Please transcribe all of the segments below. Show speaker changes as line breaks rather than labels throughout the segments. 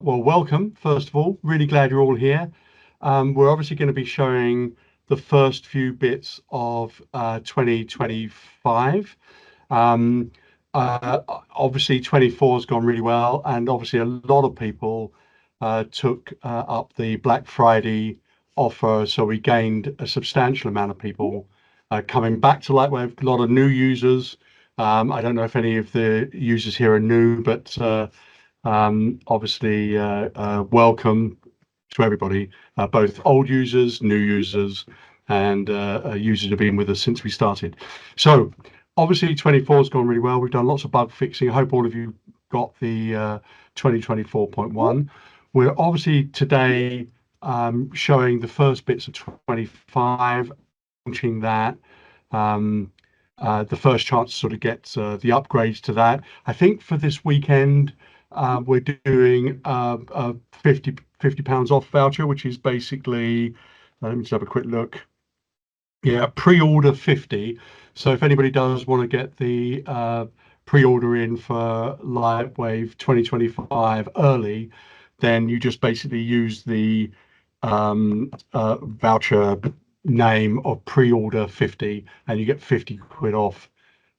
Well, welcome, first of all. Really glad you're all here. We're obviously going to be showing the first few bits of 2025. Obviously, 24 has gone really well, and obviously a lot of people took up the Black Friday offer, so we gained a substantial amount of people coming back to Lightwave, a lot of new users. I don't know if any of the users here are new, but obviously, welcome to everybody, both old users, new users, and users who have been with us since we started. So obviously 24 has gone really well. We've done lots of bug fixing. I hope all of you got the 2024.1. We're obviously today showing the first bits of 25, launching that. The first chance to sort of get the upgrades to that. I think for this weekend, we're doing a 50 pounds off voucher, which is basically, let me just have a quick look. Yeah, pre-order 50. So if anybody does want to get the pre-order in for Lightwave 2025 early, then you just basically use the voucher name of pre-order 50 and you get 50 quid off.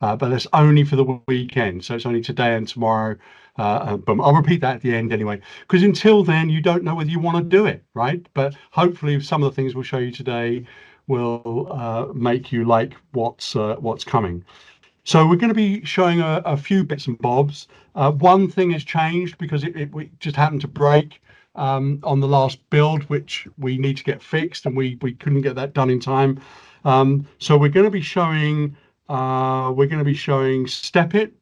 But that's only for the weekend, so it's only today and tomorrow. But I'll repeat that at the end anyway, because until then you don't know whether you want to do it, right? But hopefully some of the things we'll show you today will make you like what's coming. So we're going to be showing a few bits and bobs. One thing has changed because it just happened to break on the last build, which we need to get fixed, and we couldn't get that done in time. So we're going to be showing Step It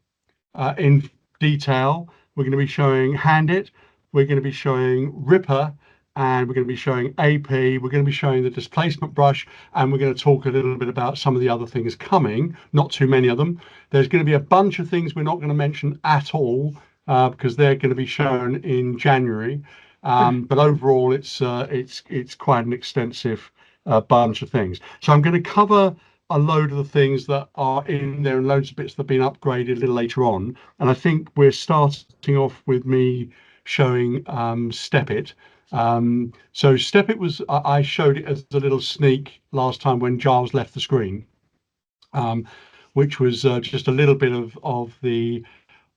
in detail. We're going to be showing Hand It. We're going to be showing Ripper, and we're going to be showing AP. We're going to be showing the displacement brush, and we're going to talk a little bit about some of the other things coming. Not too many of them. There's going to be a bunch of things we're not going to mention at all because they're going to be shown in January. But overall, it's quite an extensive bunch of things. So I'm going to cover a load of the things that are in there and loads of bits that have been upgraded a little later on. And I think we're starting off with me showing Step It. So Step It was, I showed it as a little sneak last time when Giles left the screen, which was just a little bit of the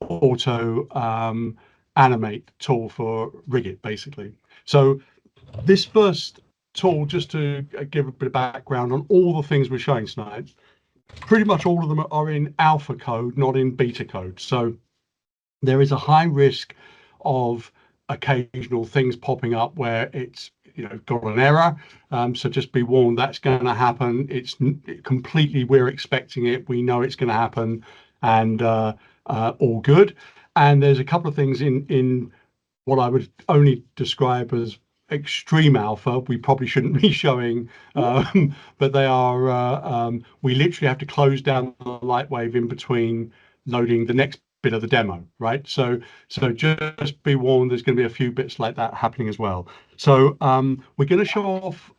auto animate tool for Rigit, basically. So this first tool, just to give a bit of background on all the things we're showing tonight, pretty much all of them are in alpha code, not in beta code. So there is a high risk of occasional things popping up where it's got an error. So just be warned, that's going to happen. It's completely, we're expecting it. We know it's going to happen, and all good. And there's a couple of things in what I would only describe as extreme alpha we probably shouldn't be showing, but they are we literally have to close down the Lightwave in between loading the next bit of the demo, right? So just be warned, there's going to be a few bits like that happening as well. So we're going to show off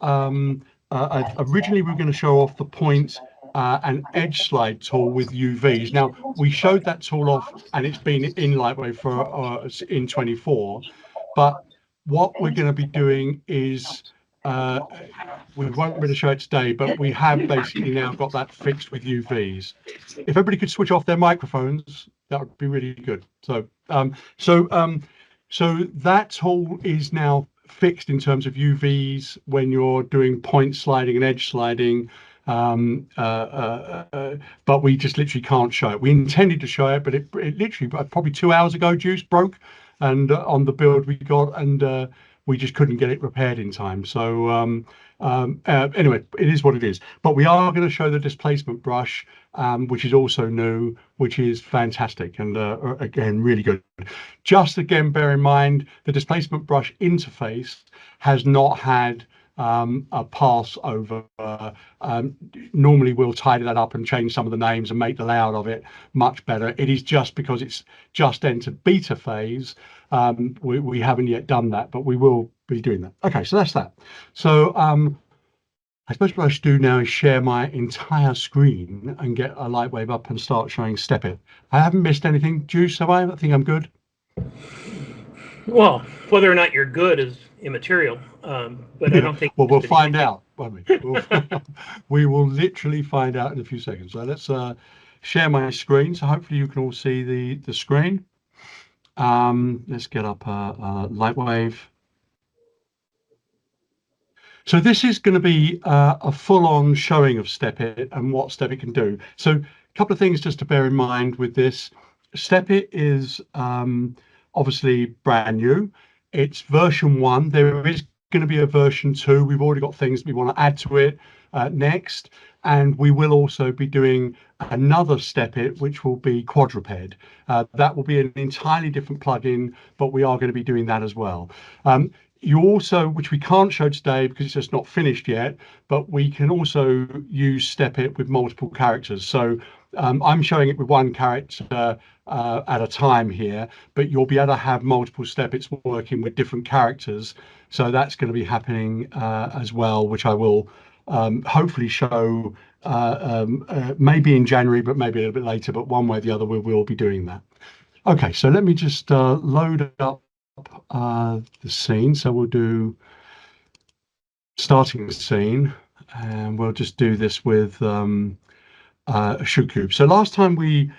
originally we're going to show off the point and edge slide tool with UVs. Now we showed that tool off and it's been in Lightwave for in 24, but what we're going to be doing is we won't be able to show it today, but we have basically now got that fixed with UVs. If everybody could switch off their microphones, that would be really good. So so that tool is now fixed in terms of UVs when you're doing point sliding and edge sliding, but we just literally can't show it. We intended to show it, but it literally probably 2 hours ago juice broke, and on the build we got, and we just couldn't get it repaired in time. So anyway, it is what it is. But we are going to show the displacement brush, which is also new, which is fantastic, and again, really good. Just again, bear in mind, the displacement brush interface has not had a pass over. Normally we'll tidy that up and change some of the names and make the layout of it much better. It is just because it's just entered beta phase, we haven't yet done that, but we will be doing that. Okay, so that's that. So I suppose what I should do now is share my entire screen and get a Lightwave up and start showing Step It. I haven't missed anything, Juice, have I? I think I'm good.
Well, Whether or not you're good is immaterial, but I don't think.
Well, we'll find out, won't we? We will literally find out in a few seconds. So let's share my screen. So hopefully you can all see the screen. Let's get up Lightwave. So this is going to be a full-on showing of StepIt and what StepIt can do. So a couple of things just to bear in mind with this. StepIt is obviously brand new. It's version 1. There is going to be a version 2. We've already got things we want to add to it next. And we will also be doing another StepIt, which will be quadruped. That will be an entirely different plugin, but we are going to be doing that as well. You also, which we can't show today because it's just not finished yet, but we can also use StepIt with multiple characters. So I'm showing it with one character at a time here, but you'll be able to have multiple StepIts working with different characters. So that's going to be happening as well, which I will hopefully show maybe in January, but maybe a little bit later, but one way or the other, we will be doing that. Okay, so let me just load up the scene. So we'll do starting the scene, and we'll just do this with a sugar cube. So last time we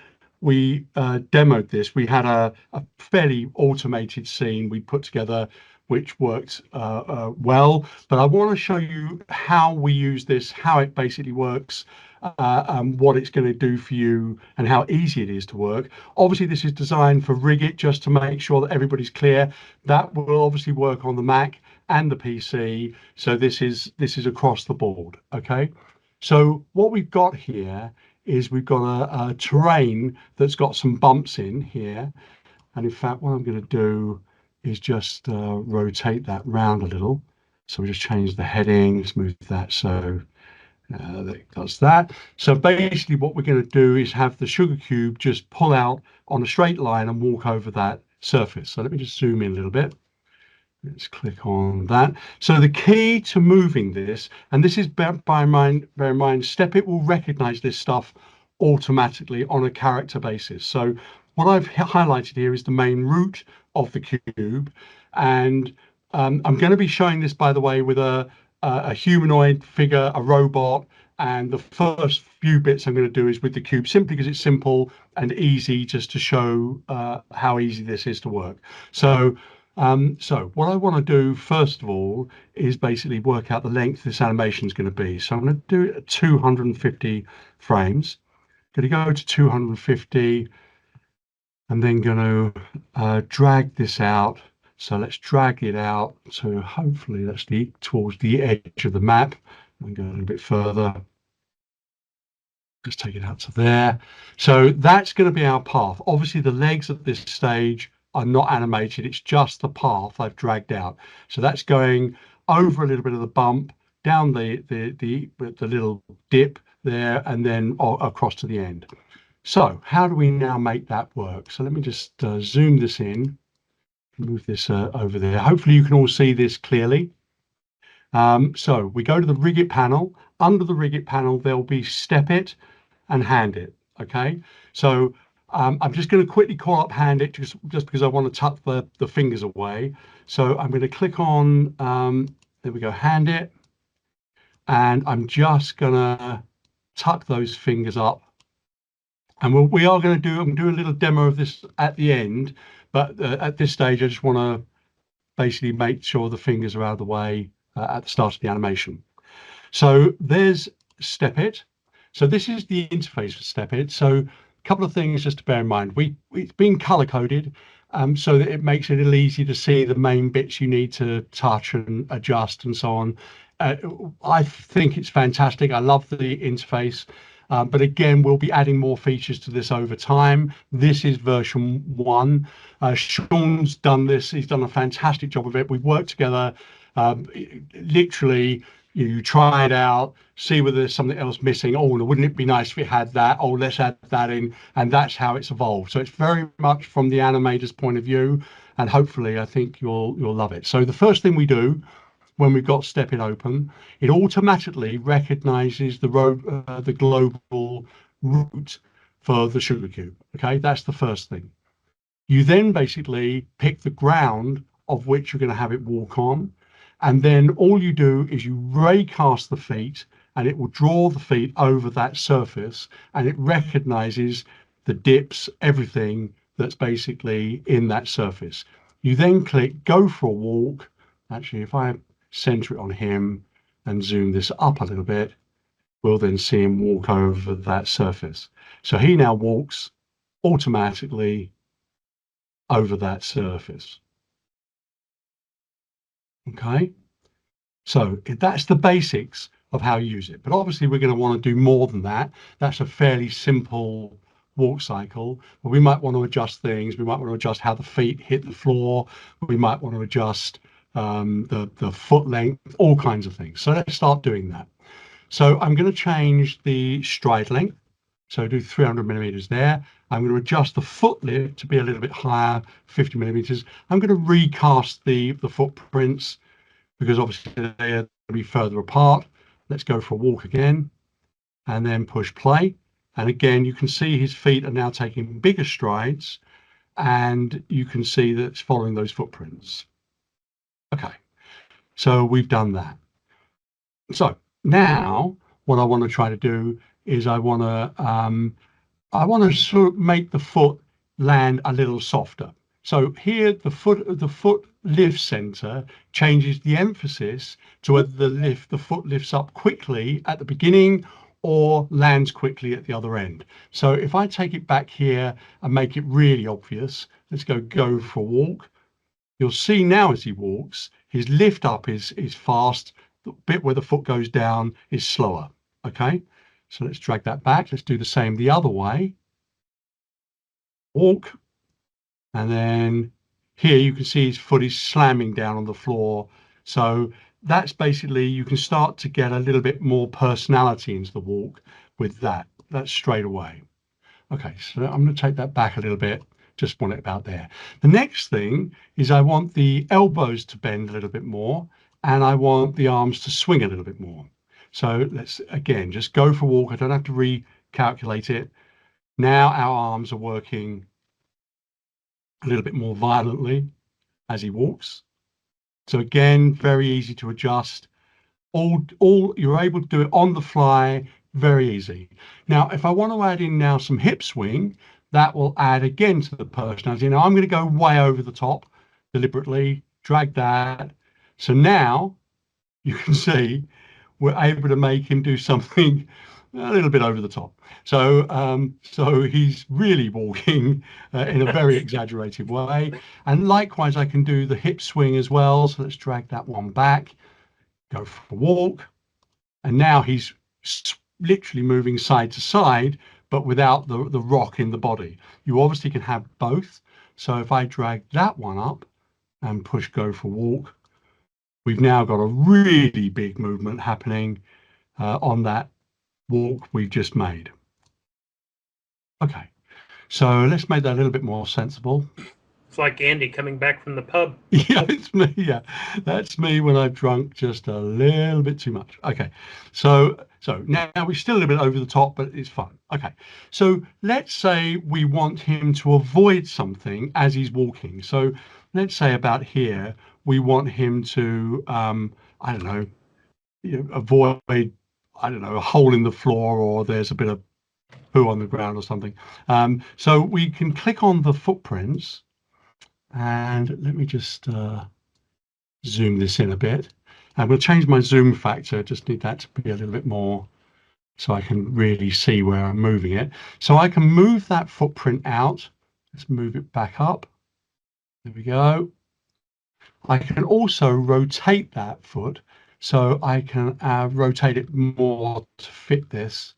demoed this, we had a fairly automated scene we put together, which worked well. But I want to show you how we use this, how it basically works, what it's going to do for you, and how easy it is to work. Obviously, this is designed for Rigit, just to make sure that everybody's clear. That will obviously work on the Mac and the PC. So this is across the board. Okay. So what we've got here is we've got a terrain that's got some bumps in here. And in fact, what I'm going to do is just rotate that round a little. So we just change the heading, smooth that. So that does that. So basically what we're going to do is have the sugar cube just pull out on a straight line and walk over that surface. So let me just zoom in a little bit. Let's click on that. So the key to moving this, and this is bear in mind, StepIt will recognize this stuff automatically on a character basis. So what I've highlighted here is the main root of the cube, and I'm going to be showing this, by the way, with a humanoid figure, a robot, and the first few bits I'm going to do is with the cube, simply because it's simple and easy, just to show how easy this is to work. So what I want to do first of all is basically work out the length this animation is going to be. So I'm going to do it at 250 frames. Going to go to 250 and then going to drag this out. So let's drag it out to hopefully that's towards the edge of the map, and go a little bit further. Just take it out to there. So that's going to be our path. Obviously the legs at this stage are not animated, it's just the path I've dragged out. So that's going over a little bit of the bump, down the little dip there, and then across to the end. So how do we now make that work? So let me just zoom this in, move this over there. Hopefully you can all see this clearly. So we go to the Rigit panel. Under the Rigit panel there'll be StepIt and HandIt. Okay, so I'm just going to quickly call up HandIt just because I want to tuck the fingers away. So I'm going to click on there we go, HandIt, and I'm just going to tuck those fingers up. And I'm going to do a little demo of this at the end, but at this stage I just want to basically make sure the fingers are out of the way at the start of the animation. So there's StepIt. So this is the interface for StepIt. So a couple of things just to bear in mind. It's been color coded so that it makes it a little easy to see the main bits you need to touch and adjust and so on. I think it's fantastic. I love the interface. But again, we'll be adding more features to this over time. This is version 1. Sean's done this. He's done a fantastic job of it. We've worked together. Literally, you try it out, see whether there's something else missing. Oh, wouldn't it be nice if it had that? Oh, let's add that in. And that's how it's evolved. So it's very much from the animator's point of view. And hopefully, I think you'll love it. So the first thing we do when we've got StepIt open, it automatically recognizes the global root for the sugar cube. Okay, that's the first thing. You then basically pick the ground of which you're going to have it walk on. And then all you do is you raycast the feet, and it will draw the feet over that surface, and it recognizes the dips, everything that's basically in that surface. You then click go for a walk. Actually, if I center it on him and zoom this up a little bit, we'll then see him walk over that surface. So he now walks automatically over that surface. Okay, so that's the basics of how you use it. But obviously we're going to want to do more than that. That's a fairly simple walk cycle, but we might want to adjust things. We might want to adjust how the feet hit the floor. We might want to adjust the foot length, all kinds of things. So let's start doing that. So I'm going to change the stride length. So do 300 millimeters there. I'm going to adjust the foot lift to be a little bit higher, 50 millimeters. I'm going to recast the footprints because obviously they're going to be further apart. Let's go for a walk again and then push play. And again, you can see his feet are now taking bigger strides, and you can see that it's following those footprints. Okay, so we've done that. So now what I want to try to do is I want to sort of make the foot land a little softer. So here the foot lift center changes the emphasis to whether the foot lifts up quickly at the beginning or lands quickly at the other end. So if I take it back here and make it really obvious, let's go for a walk. You'll see now as he walks, his lift up is fast. The bit where the foot goes down is slower. Okay, so let's drag that back. Let's do the same the other way. Walk. And then here you can see his foot is slamming down on the floor. So that's basically, you can start to get a little bit more personality into the walk with that. That's straight away. Okay, so I'm going to take that back a little bit. Just want it about there. The next thing is I want the elbows to bend a little bit more, and I want the arms to swing a little bit more. So let's, again, just go for a walk. I don't have to recalculate it. Now our arms are working a little bit more violently as he walks. So again, very easy to adjust. All you're able to do it on the fly, very easy. Now, if I want to add in now some hip swing, that will add again to the personality. Now I'm going to go way over the top deliberately, drag that. So now you can see we're able to make him do something a little bit over the top. So so he's really walking in a very exaggerated way. And likewise, I can do the hip swing as well. So let's drag that one back, go for a walk. And now he's literally moving side to side, but without the rock in the body. You obviously can have both. So if I drag that one up and push go for walk, we've now got a really big movement happening on that walk we've just made. Okay, so let's make that a little bit more sensible.
It's like Andy coming back from the pub.
Yeah, it's me. Yeah, that's me when I've drunk just a little bit too much. Okay, so now we're still a little bit over the top, but it's fun. Okay, so let's say we want him to avoid something as he's walking. So let's say about here, we want him to, I don't know, avoid, I don't know, a hole in the floor, or there's a bit of poo on the ground or something. So we can click on the footprints, and let me just zoom this in a bit. I'm going to change my zoom factor. Just need that to be a little bit more so I can really see where I'm moving it. So I can move that footprint out. Let's move it back up. There we go. I can also rotate that foot. So I can rotate it more to fit this.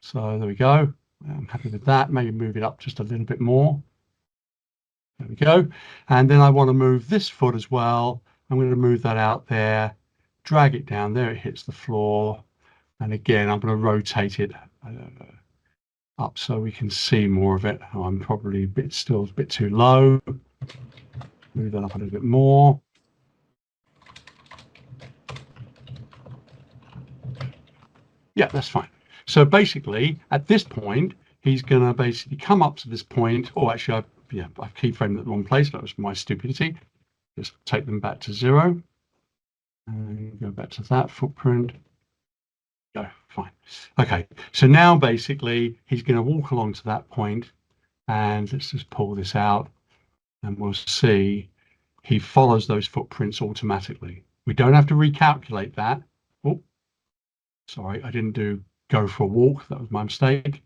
So there we go. I'm happy with that. Maybe move it up just a little bit more. There we go. And then I want to move this foot as well. I'm going to move that out there, drag it down. There it hits the floor. And again, I'm going to rotate it up so we can see more of it. Oh, I'm probably still a bit too low. Move that up a little bit more. Yeah, that's fine. So basically, at this point, he's going to basically come up to this point. Oh, actually, I've keyframed at the wrong place. That was my stupidity. Just take them back to 0 and go back to that footprint. Go, fine. Okay, so now basically he's going to walk along to that point, and let's just pull this out and we'll see he follows those footprints automatically. We don't have to recalculate that. Oh, sorry, I didn't do go for a walk. That was my mistake.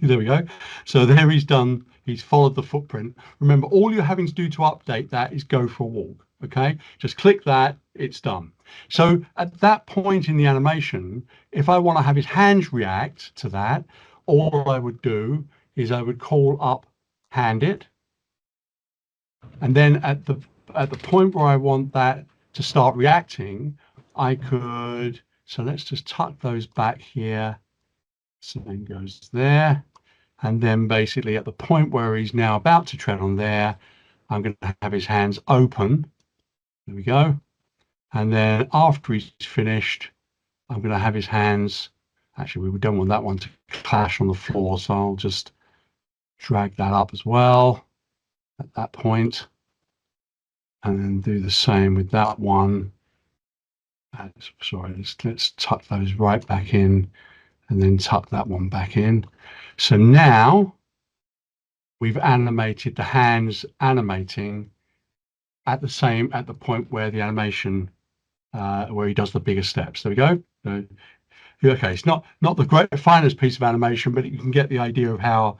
There we go. So there he's done, he's followed the footprint. Remember, all you're having to do to update that is go for a walk. Okay, just click that, it's done. So at that point in the animation, if I want to have his hands react to that, all I would do is I would call up hand it. And then at the point where I want that to start reacting, I could, so let's just tuck those back here. Same goes there. And then basically at the point where he's now about to tread on there, I'm going to have his hands open. There we go. And then after he's finished, I'm going to have his hands, actually we don't want that one to clash on the floor, so I'll just drag that up as well at that point. And then do the same with that one. Sorry, let's tuck those right back in and then tuck that one back in. So now we've animated the hands animating at the point where the animation, where he does the bigger steps. There we go. So, okay, it's not the finest piece of animation, but you can get the idea of how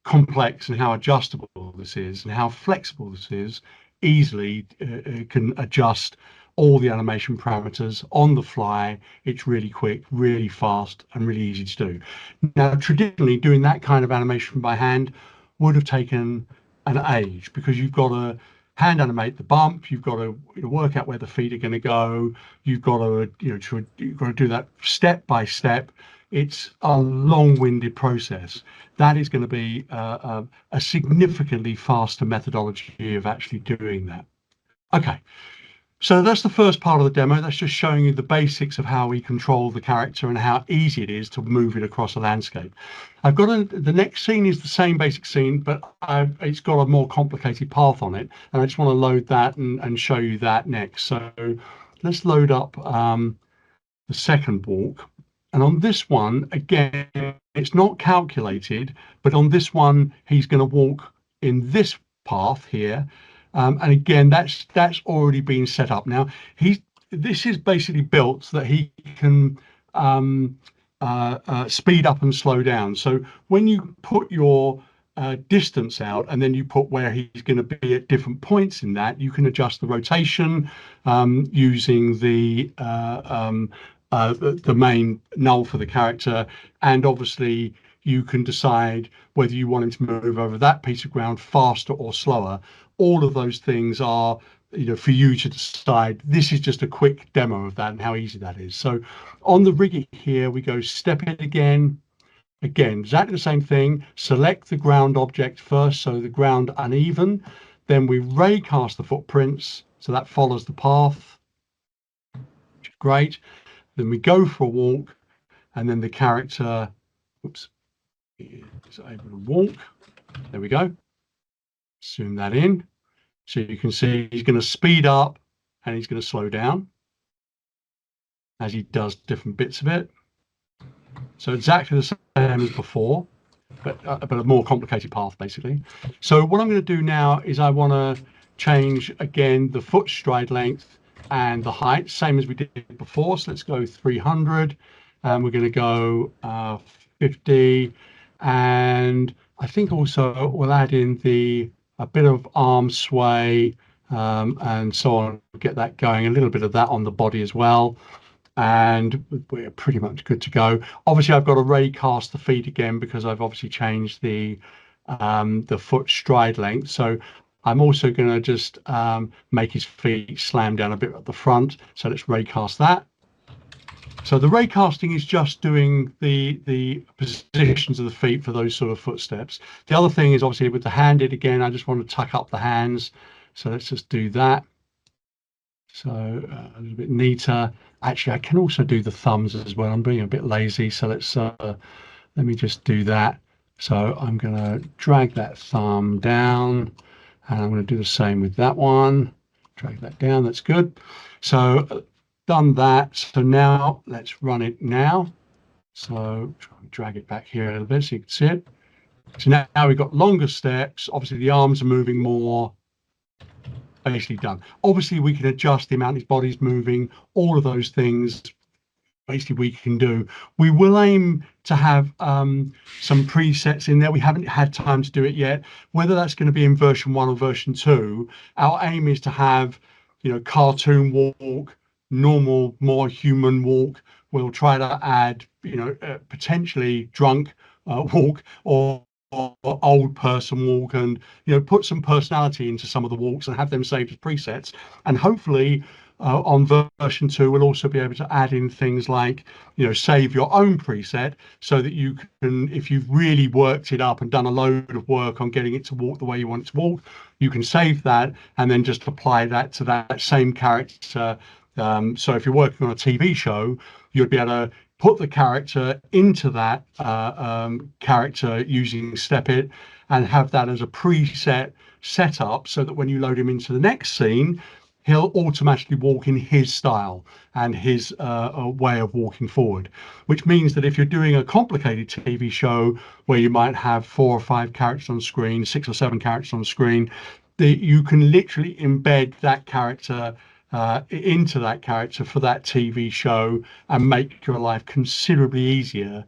complex and how adjustable this is and how flexible this is. Easily can adjust all the animation parameters on the fly. It's really quick, really fast, and really easy to do. Now, traditionally, doing that kind of animation by hand would have taken an age, because you've got to hand animate the bump, you've got to work out where the feet are going to go, you've got to you've got to do that step by step. It's a long-winded process. That is going to be a significantly faster methodology of actually doing that. Okay, so that's the first part of the demo. That's just showing you the basics of how we control the character and how easy it is to move it across a landscape. I've got the next scene is the same basic scene, but it's got a more complicated path on it, and I just want to load that and show you that next. So let's load up the second walk. And on this one, again, it's not calculated, but on this one, he's going to walk in this path here. And again, that's already been set up. Now, this is basically built so that he can speed up and slow down. So when you put your distance out and then you put where he's going to be at different points in that, you can adjust the rotation using the main null for the character, and obviously you can decide whether you want him to move over that piece of ground faster or slower. All of those things are, for you to decide. This is just a quick demo of that and how easy that is. So on the rig here, we go step it again, exactly the same thing. Select the ground object first, so the ground uneven. Then we raycast the footprints, so that follows the path. Great. Then we go for a walk, and then the character, oops, is able to walk. There we go. Zoom that in. So you can see he's going to speed up and he's going to slow down as he does different bits of it. So exactly the same as before, but a more complicated path, basically. So what I'm going to do now is I want to change, again, the foot stride length and the height, same as we did before. So let's go 300, and we're going to go 50, and I think also we'll add in a bit of arm sway and so on, get that going, a little bit of that on the body as well, and we're pretty much good to go. Obviously, I've got to raycast the feet again because I've obviously changed the foot stride length. So I'm also going to just make his feet slam down a bit at the front. So let's raycast that. So the raycasting is just doing the positions of the feet for those sort of footsteps. The other thing is obviously with the hand it again, I just want to tuck up the hands. So let's just do that. So a little bit neater. Actually, I can also do the thumbs as well. I'm being a bit lazy. So let me just do that. So I'm going to drag that thumb down, and I'm going to do the same with that one. Drag that down, that's good. So done that. So now let's run it now. So try and drag it back here a little bit so you can see it. So now we've got longer steps. Obviously the arms are moving more. Basically done. Obviously we can adjust the amount his body's moving, all of those things basically we can do. We will aim to have some presets in there. We haven't had time to do it yet. Whether that's going to be in version 1 or version 2, our aim is to have, you know, cartoon walk, normal, more human walk. We'll try to add, you know, potentially drunk walk or old person walk, and, you know, put some personality into some of the walks and have them saved as presets. And hopefully on version 2 we'll also be able to add in things like, you know, save your own preset, so that you can, if you've really worked it up and done a load of work on getting it to walk the way you want it to walk, you can save that and then just apply that to that same character. So if you're working on a TV show, you'll be able to put the character into that character using Step It, and have that as a preset setup, so that when you load him into the next scene, he'll automatically walk in his style and his way of walking forward. Which means that if you're doing a complicated TV show where you might have 4 or 5 characters on screen, 6 or 7 characters on screen, you can literally embed that character into that character for that TV show and make your life considerably easier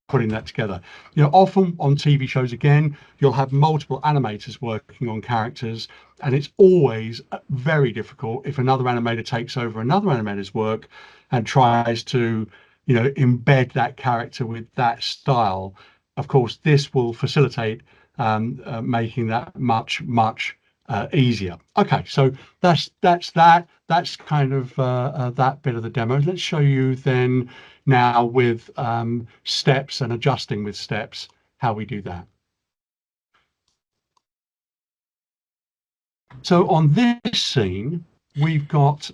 putting that together. You know, often on TV shows, again, you'll have multiple animators working on characters, and it's always very difficult if another animator takes over another animator's work and tries to, you know, embed that character with that style. Of course, this will facilitate making that much easier. Okay, so that's kind of that bit of the demo. Let's show you then now with steps and adjusting with steps how we do that. So on this scene we've got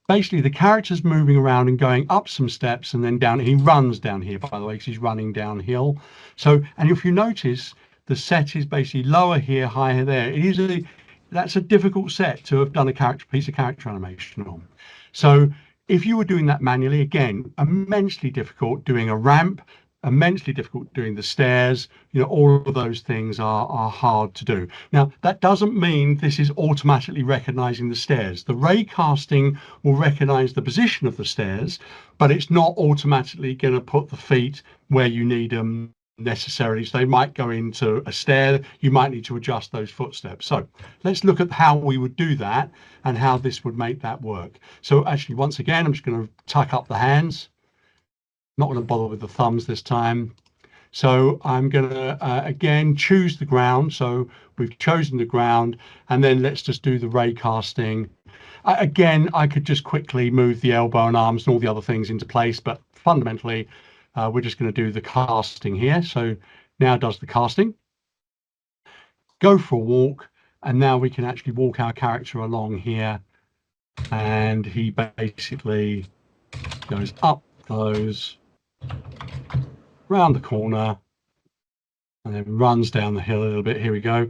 basically the character's moving around and going up some steps and then down. He runs down here, by the way, because he's running downhill. So, and if you notice, the set is basically lower here, higher there. It is that's a difficult set to have done a piece of character animation on. So if you were doing that manually, again, immensely difficult. Doing a ramp, immensely difficult. Doing the stairs, you know, all of those things are hard to do. Now, that doesn't mean this is automatically recognizing the stairs. The ray casting will recognize the position of the stairs, but it's not automatically going to put the feet where you need them necessarily. So they might go into a stair, you might need to adjust those footsteps. So let's look at how we would do that and how this would make that work. So actually, once again, I'm just going to tuck up the hands, not going to bother with the thumbs this time. So I'm going to again choose the ground. So we've chosen the ground, and then let's just do the ray casting. Again, I could just quickly move the elbow and arms and all the other things into place, but fundamentally we're just going to do the casting here. So now does the casting. Go for a walk, and now we can actually walk our character along here, and he basically goes up those, round the corner, and then runs down the hill a little bit. Here we go.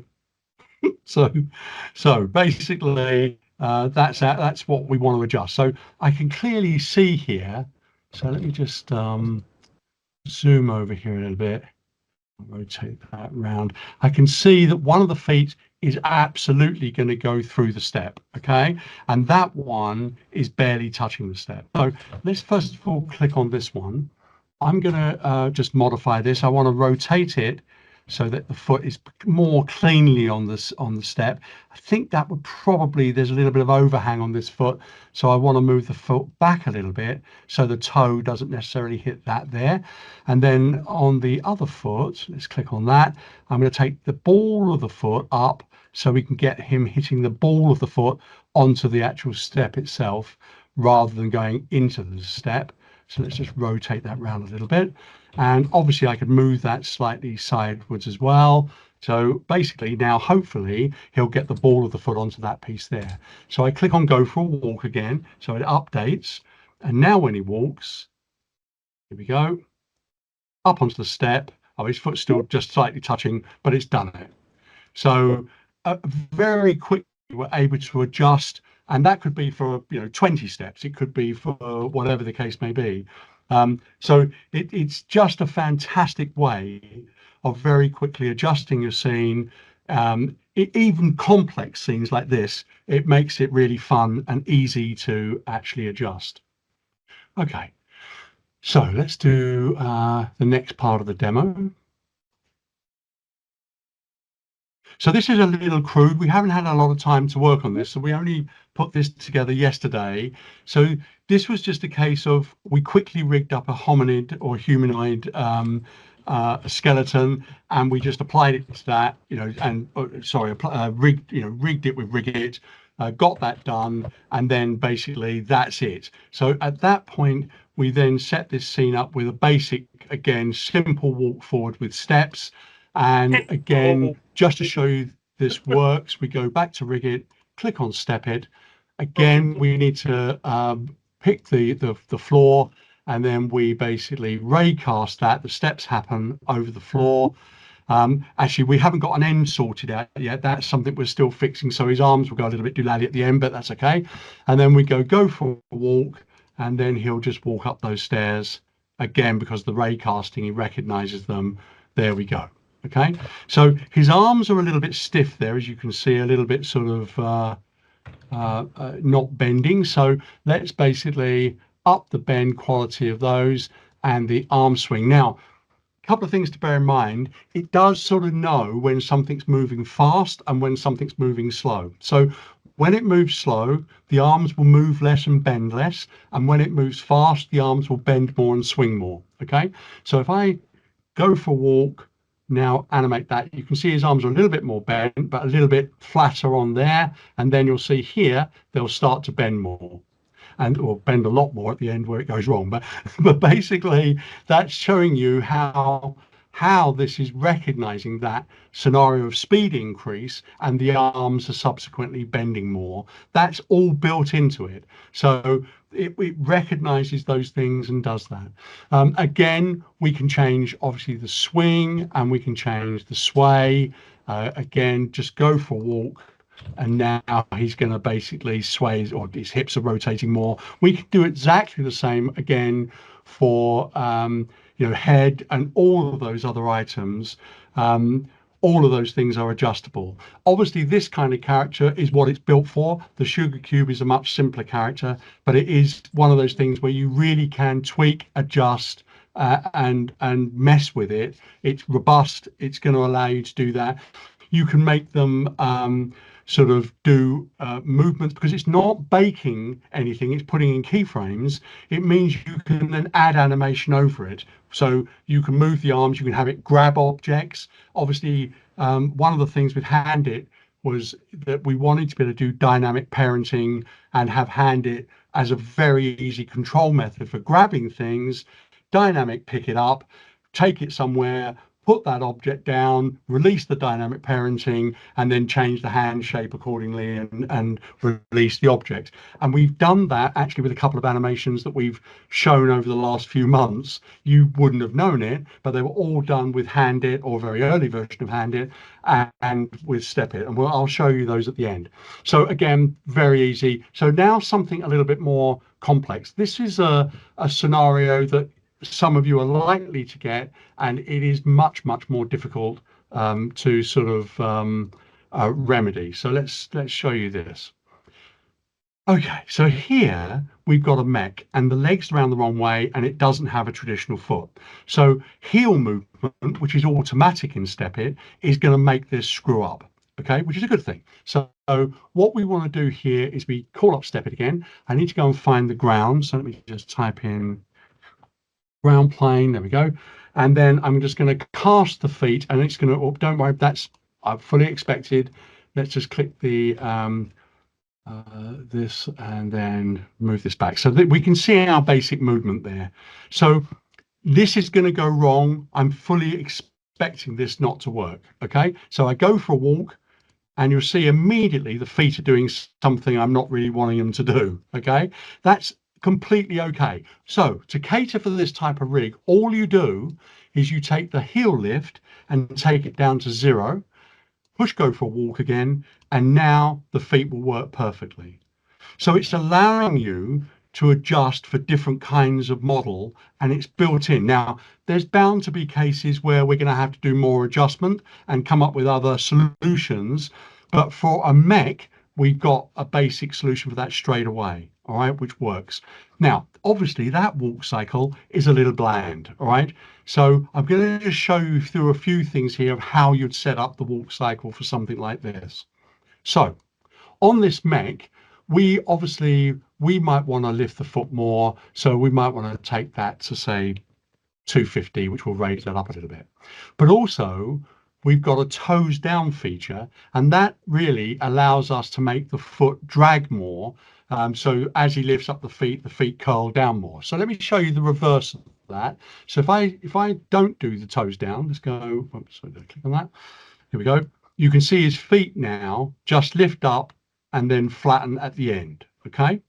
so basically that's what we want to adjust. So I can clearly see here. So let me just zoom over here a little bit, rotate that round. I can see that one of the feet is absolutely going to go through the step, okay, and that one is barely touching the step. So let's first of all click on this one. I'm going to just modify this. I want to rotate it so that the foot is more cleanly on the step. I think that would probably, there's a little bit of overhang on this foot, so I want to move the foot back a little bit so the toe doesn't necessarily hit that there. And then on the other foot, let's click on that. I'm going to take the ball of the foot up so we can get him hitting the ball of the foot onto the actual step itself rather than going into the step. So let's just rotate that round a little bit. And obviously I could move that slightly sideways as well. So basically now hopefully he'll get the ball of the foot onto that piece there. So I click on go for a walk again. So it updates. And now when he walks, here we go, up onto the step. Oh, his foot's still just slightly touching, but it's done it. So very quickly we're able to adjust, and that could be for 20 steps. It could be for whatever the case may be. So it's just a fantastic way of very quickly adjusting your scene. Even complex scenes like this, it makes it really fun and easy to actually adjust. Okay, so let's do the next part of the demo. So this is a little crude. We haven't had a lot of time to work on this, so we only put this together yesterday. So this was just a case of we quickly rigged up a hominid or humanoid skeleton, and we just applied it to that, and rigged it with Rigit, got that done, and then basically that's it. So at that point, we then set this scene up with a basic, again, simple walk forward with steps. And again, just to show you this works, we go back to Rigit, click on Step It. Again, we need to pick the floor, and then we basically raycast that. The steps happen over the floor. Actually, we haven't got an end sorted out yet. That's something we're still fixing. So his arms will go a little bit doolally at the end, but that's okay. And then we go for a walk, and then he'll just walk up those stairs again, because the raycasting, he recognizes them. There we go. Okay, so his arms are a little bit stiff there, as you can see, a little bit sort of not bending. So let's basically up the bend quality of those and the arm swing. Now, a couple of things to bear in mind. It does sort of know when something's moving fast and when something's moving slow. So when it moves slow, the arms will move less and bend less. And when it moves fast, the arms will bend more and swing more. Okay, so if I go for a walk, now animate that, you can see his arms are a little bit more bent, but a little bit flatter on there. And then you'll see here, they'll start to bend more, or bend a lot more at the end where it goes wrong. But basically, that's showing you how this is recognizing that scenario of speed increase, and the arms are subsequently bending more. That's all built into it. So it recognizes those things and does that. Again, we can change obviously the swing, and we can change the sway. Again, just go for a walk, and now he's going to basically sway, or his hips are rotating more. We can do exactly the same again for head and all of those other items. All of those things are adjustable. Obviously, this kind of character is what it's built for. The Sugar Cube is a much simpler character, but it is one of those things where you really can tweak, adjust, and mess with it. It's robust. It's going to allow you to do that. You can make them sort of do movements, because it's not baking anything, it's putting in keyframes. It means you can then add animation over it. So you can move the arms, you can have it grab objects. Obviously, one of the things with Hand It was that we wanted to be able to do dynamic parenting and have Hand It as a very easy control method for grabbing things. Dynamic pick it up, take it somewhere, put that object down, release the dynamic parenting, and then change the hand shape accordingly and release the object. And we've done that actually with a couple of animations that we've shown over the last few months. You wouldn't have known it, but they were all done with Hand It, or a very early version of Hand It, and with Step It. And I'll show you those at the end. So again, very easy. So now something a little bit more complex. This is a scenario that some of you are likely to get, and it is much more difficult to sort of remedy. So let's show you this. Okay, so here we've got a mech, and the legs around the wrong way, and it doesn't have a traditional foot. So heel movement, which is automatic in Step It, is going to make this screw up. Okay, which is a good thing. So what we want to do here is we call up Step It again. I need to go and find the ground. So let me just type in ground plane. There we go. And then I'm just going to cast the feet, and it's going to, oh, don't worry, that's fully expected. Let's just click the this, and then move this back so that we can see our basic movement there. So this is going to go wrong. I'm fully expecting this not to work. Okay, so I go for a walk, and you'll see immediately the feet are doing something I'm not really wanting them to do. Okay, that's completely okay. So to cater for this type of rig, all you do is you take the heel lift and take it down to 0, push go for a walk again, and now the feet will work perfectly. So it's allowing you to adjust for different kinds of model, and it's built in. Now, there's bound to be cases where we're going to have to do more adjustment and come up with other solutions. But for a mech, we've got a basic solution for that straight away, all right, which works. Now, obviously, that walk cycle is a little bland, all right? So I'm going to just show you through a few things here of how you'd set up the walk cycle for something like this. So on this mech, we might want to lift the foot more. So we might want to take that to say 250, which will raise that up a little bit. But also we've got a toes down feature, and that really allows us to make the foot drag more. So as he lifts up the feet curl down more. So let me show you the reverse of that. So if I don't do the toes down, let's go, oops, click on that. Here we go. You can see his feet now just lift up and then flatten at the end, okay?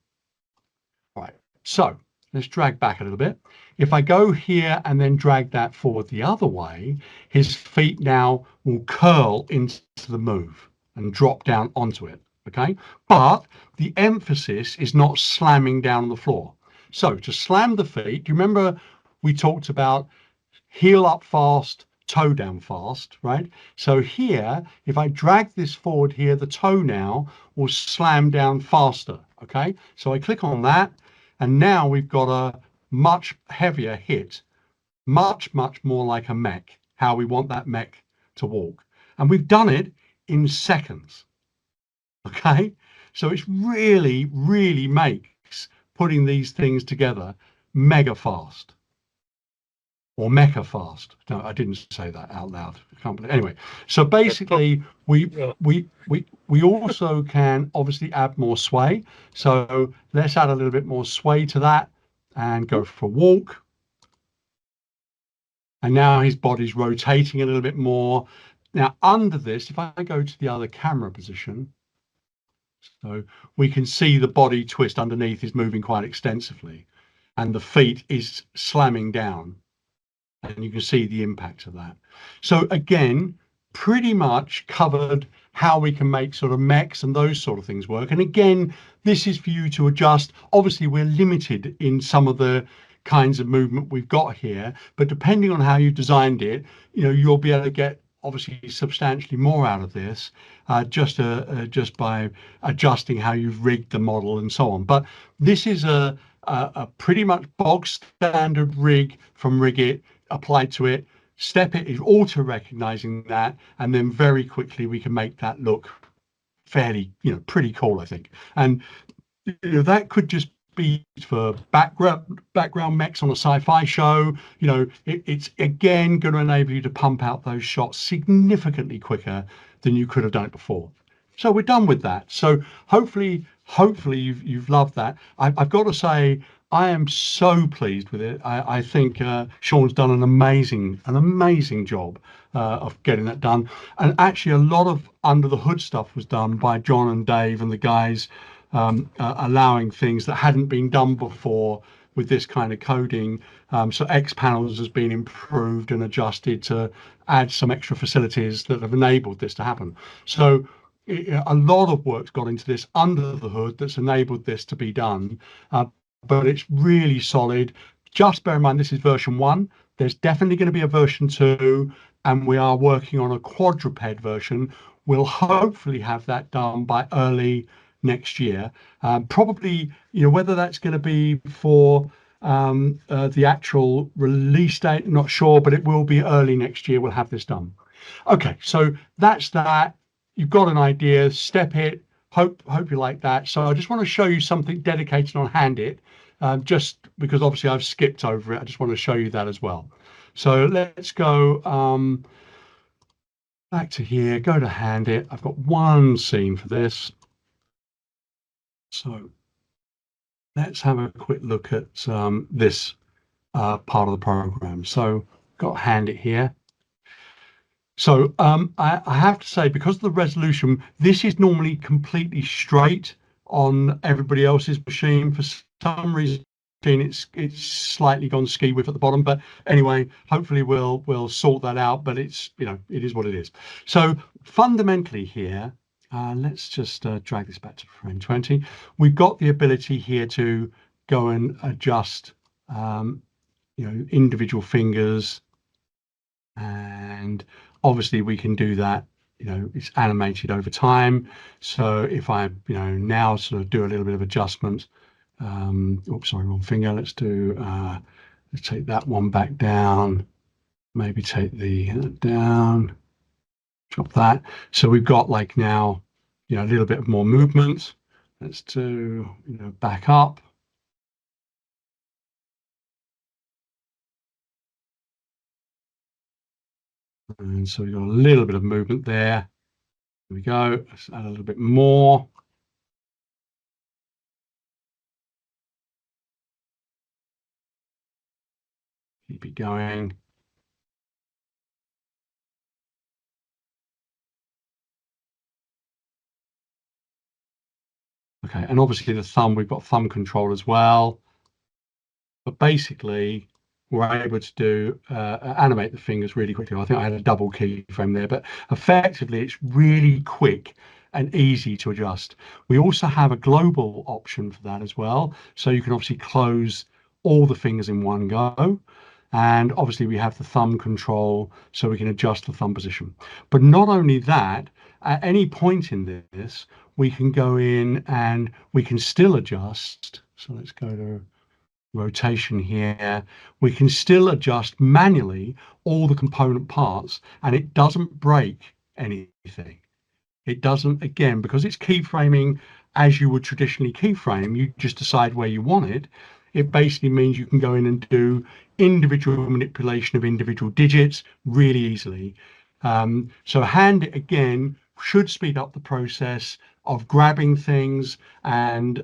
All right, so let's drag back a little bit. If I go here and then drag that forward the other way, his feet now will curl into the move and drop down onto it, okay? But the emphasis is not slamming down on the floor. So to slam the feet, do you remember we talked about heel up fast, toe down fast, right? So here, if I drag this forward here, the toe now will slam down faster, okay? So I click on that, and now we've got a much heavier hit, much more like a mech, how we want that mech to walk. And we've done it in seconds, okay? So it's really makes putting these things together mega fast. Or mecha fast. No, I didn't say that out loud. I can't believe. Anyway, so basically we also can obviously add more sway. So let's add a little bit more sway to that and go for a walk. And now his body's rotating a little bit more. Now under this, if I go to the other camera position, so we can see the body twist underneath is moving quite extensively, and the feet is slamming down. And you can see the impact of that. So again, pretty much covered how we can make sort of mechs and those sort of things work. And again, this is for you to adjust. Obviously, we're limited in some of the kinds of movement we've got here, but depending on how you designed it, you know, you'll be able to get obviously substantially more out of this just by adjusting how you've rigged the model and so on. But this is a pretty much bog standard rig from Rigit applied to it. Step It is auto recognizing that, and then very quickly we can make that look fairly, you know, pretty cool, I think. And you know, that could just be for background mechs on a sci-fi show. You know, it's again going to enable you to pump out those shots significantly quicker than you could have done it before. So we're done with that. So hopefully you've loved that. I've got to say, I am so pleased with it. I think Sean's done an amazing job of getting that done. And actually a lot of under the hood stuff was done by John and Dave and the guys, allowing things that hadn't been done before with this kind of coding. So X panels has been improved and adjusted to add some extra facilities that have enabled this to happen. So a lot of work's gone into this under the hood that's enabled this to be done. But it's really solid. Just bear in mind, this is version 1. There's definitely going to be a version 2, and we are working on a quadruped version. We'll hopefully have that done by early next year. Probably, you know, whether that's going to be for the actual release date, not sure, but it will be early next year. We'll have this done. Okay, so that's that. You've got an idea. Step It. Hope you like that. So I just want to show you something dedicated on Hand It, just because obviously I've skipped over it. I just want to show you that as well. So let's go back to here, go to Hand It. I've got one scene for this. So let's have a quick look at this part of the program. So got Hand It here. So I have to say, because of the resolution, this is normally completely straight on everybody else's machine for some reason it's slightly gone ski with at the bottom, but anyway, hopefully we'll sort that out. But it's, you know, it is what it is. So fundamentally here, let's just drag this back to frame 20. We've got the ability here to go and adjust, you know, individual fingers, and obviously we can do that. You know, it's animated over time. So if I, you know, now sort of do a little bit of adjustment. Oops, sorry, wrong finger. Let's do, let's take that one back down, maybe take the down, drop that. So we've got like now, you know, a little bit more movement. Let's do, you know, back up. And so we've got a little bit of movement there. There we go. Let's add a little bit more. Keep it going. Okay, and obviously the thumb, we've got thumb control as well. But basically, we're able to do animate the fingers really quickly. I think I had a double keyframe there, but effectively it's really quick and easy to adjust. We also have a global option for that as well. So you can obviously close all the fingers in one go. And obviously we have the thumb control, so we can adjust the thumb position. But not only that, at any point in this, we can go in and we can still adjust. So let's go to rotation here. We can still adjust manually all the component parts, and it doesn't break anything. It doesn't, again, because it's keyframing as you would traditionally keyframe, you just decide where you want it. It basically means you can go in and do individual manipulation of individual digits really easily. So hand it, again, should speed up the process of grabbing things and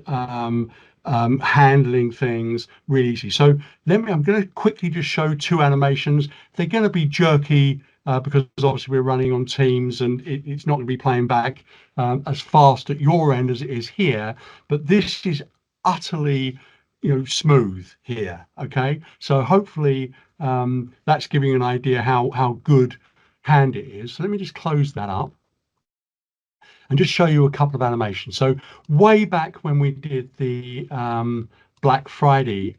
handling things really easy. So I'm going to quickly just show two animations. They're going to be jerky because obviously we're running on Teams, and it's not going to be playing back as fast at your end as it is here. But this is utterly, you know, smooth here. Okay, so hopefully that's giving you an idea how good hand it is. So let me just close that up and just show you a couple of animations. So way back when we did the Black Friday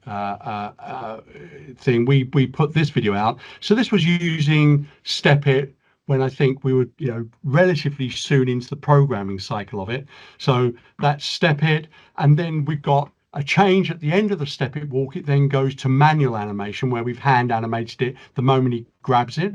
thing, we put this video out. So this was using Step It when I think we were, you know, relatively soon into the programming cycle of it. So that's Step It, and then we've got a change at the end of the Step It walk. It then goes to manual animation where we've hand animated it the moment he grabs it,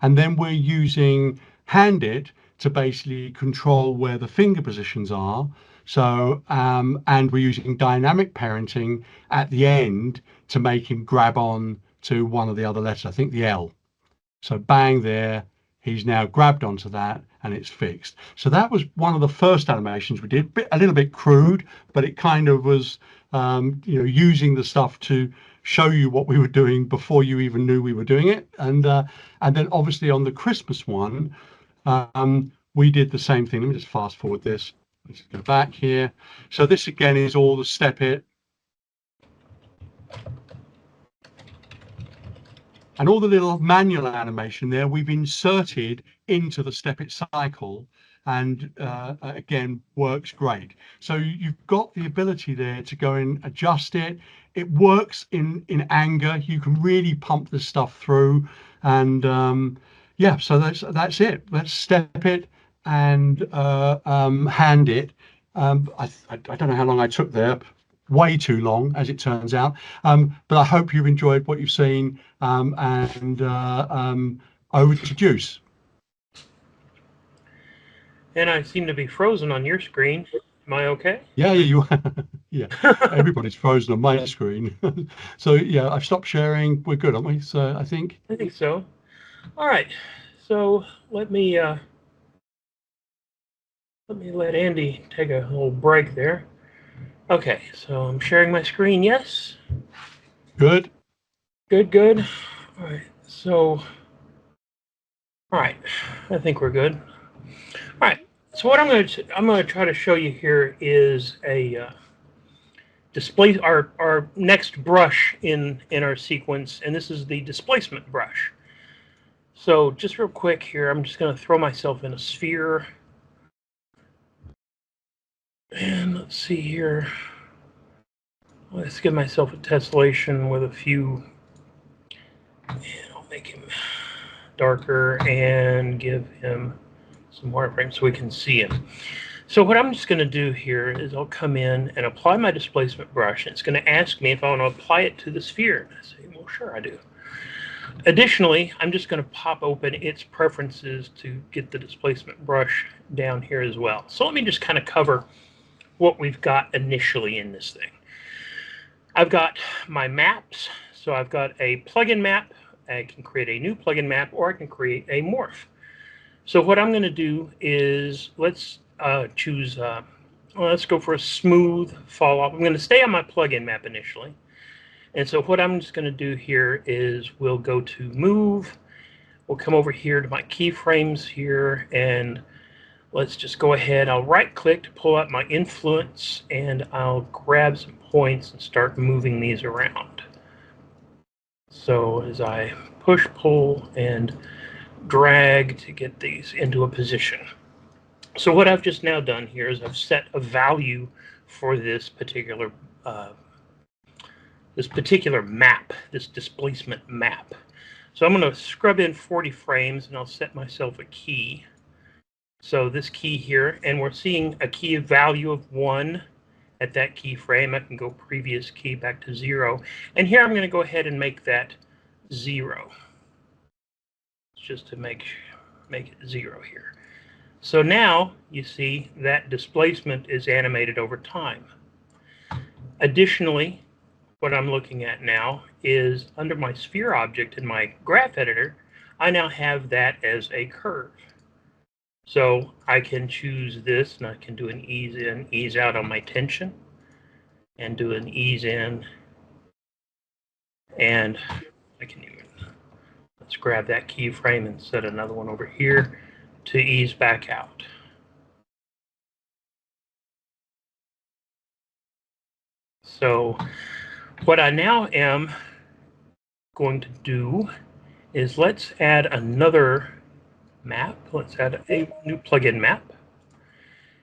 and then we're using Hand It to basically control where the finger positions are. So, and we're using dynamic parenting at the end to make him grab on to one of the other letters, I think the L. So bang there, he's now grabbed onto that and it's fixed. So that was one of the first animations we did, a little bit crude, but it kind of was, you know, using the stuff to show you what we were doing before you even knew we were doing it. And then obviously on the Christmas one, we did the same thing. Let me just fast forward this. Let's go back here. So this again is all the Step It. And all the little manual animation there, we've inserted into the Step It cycle, and again, works great. So you've got the ability there to go and adjust it. It works in anger. You can really pump this stuff through. And yeah, so that's it. Let's Step It and Hand It. I don't know how long I took there. Way too long, as it turns out. But I hope you've enjoyed what you've seen. And over to Juice.
And I seem to be frozen on your screen. Am I okay?
Yeah, you are. Yeah, everybody's frozen on my screen. So yeah, I've stopped sharing. We're good, aren't we? So I think
so. All right. So let me let Andy take a little break there. Okay, so I'm sharing my screen. Yes.
good.
Good. All right. So, all right. I think we're good. All right. So what I'm going to try to show you here is display our next brush in our sequence, and this is the displacement brush. So just real quick here, I'm just going to throw myself in a sphere. And let's see here. Let's give myself a tessellation with a few, and I'll make him darker and give him some wireframe so we can see him. So what I'm just going to do here is I'll come in and apply my displacement brush. And it's going to ask me if I want to apply it to the sphere. And I say, well, sure I do. Additionally, I'm just going to pop open its preferences to get the displacement brush down here as well. So let me just kind of cover what we've got initially in this thing. I've got my maps. So I've got a plugin map. I can create a new plugin map, or I can create a morph. So what I'm going to do is let's choose, let's go for a smooth fall off. I'm going to stay on my plugin map initially. And so what I'm just going to do here is we'll go to move. We'll come over here to my keyframes here, and let's just go ahead. I'll right click to pull out my influence, and I'll grab some points and start moving these around. So as I push, pull, and drag to get these into a position. So what I've just now done here is I've set a value for this particular map, this displacement map. So I'm going to scrub in 40 frames, and I'll set myself a key. So this key here, and we're seeing a key value of 1 at that keyframe. I can go previous key back to 0. And here I'm going to go ahead and make that 0. Just to make it 0 here. So now you see that displacement is animated over time. Additionally, what I'm looking at now is under my sphere object in my graph editor, I now have that as a curve. So I can choose this, and I can do an ease in, ease out on my tension, and do an ease in, and I can even, let's grab that keyframe and set another one over here to ease back out. So what I now am going to do is let's add another map. Let's add a new plugin map.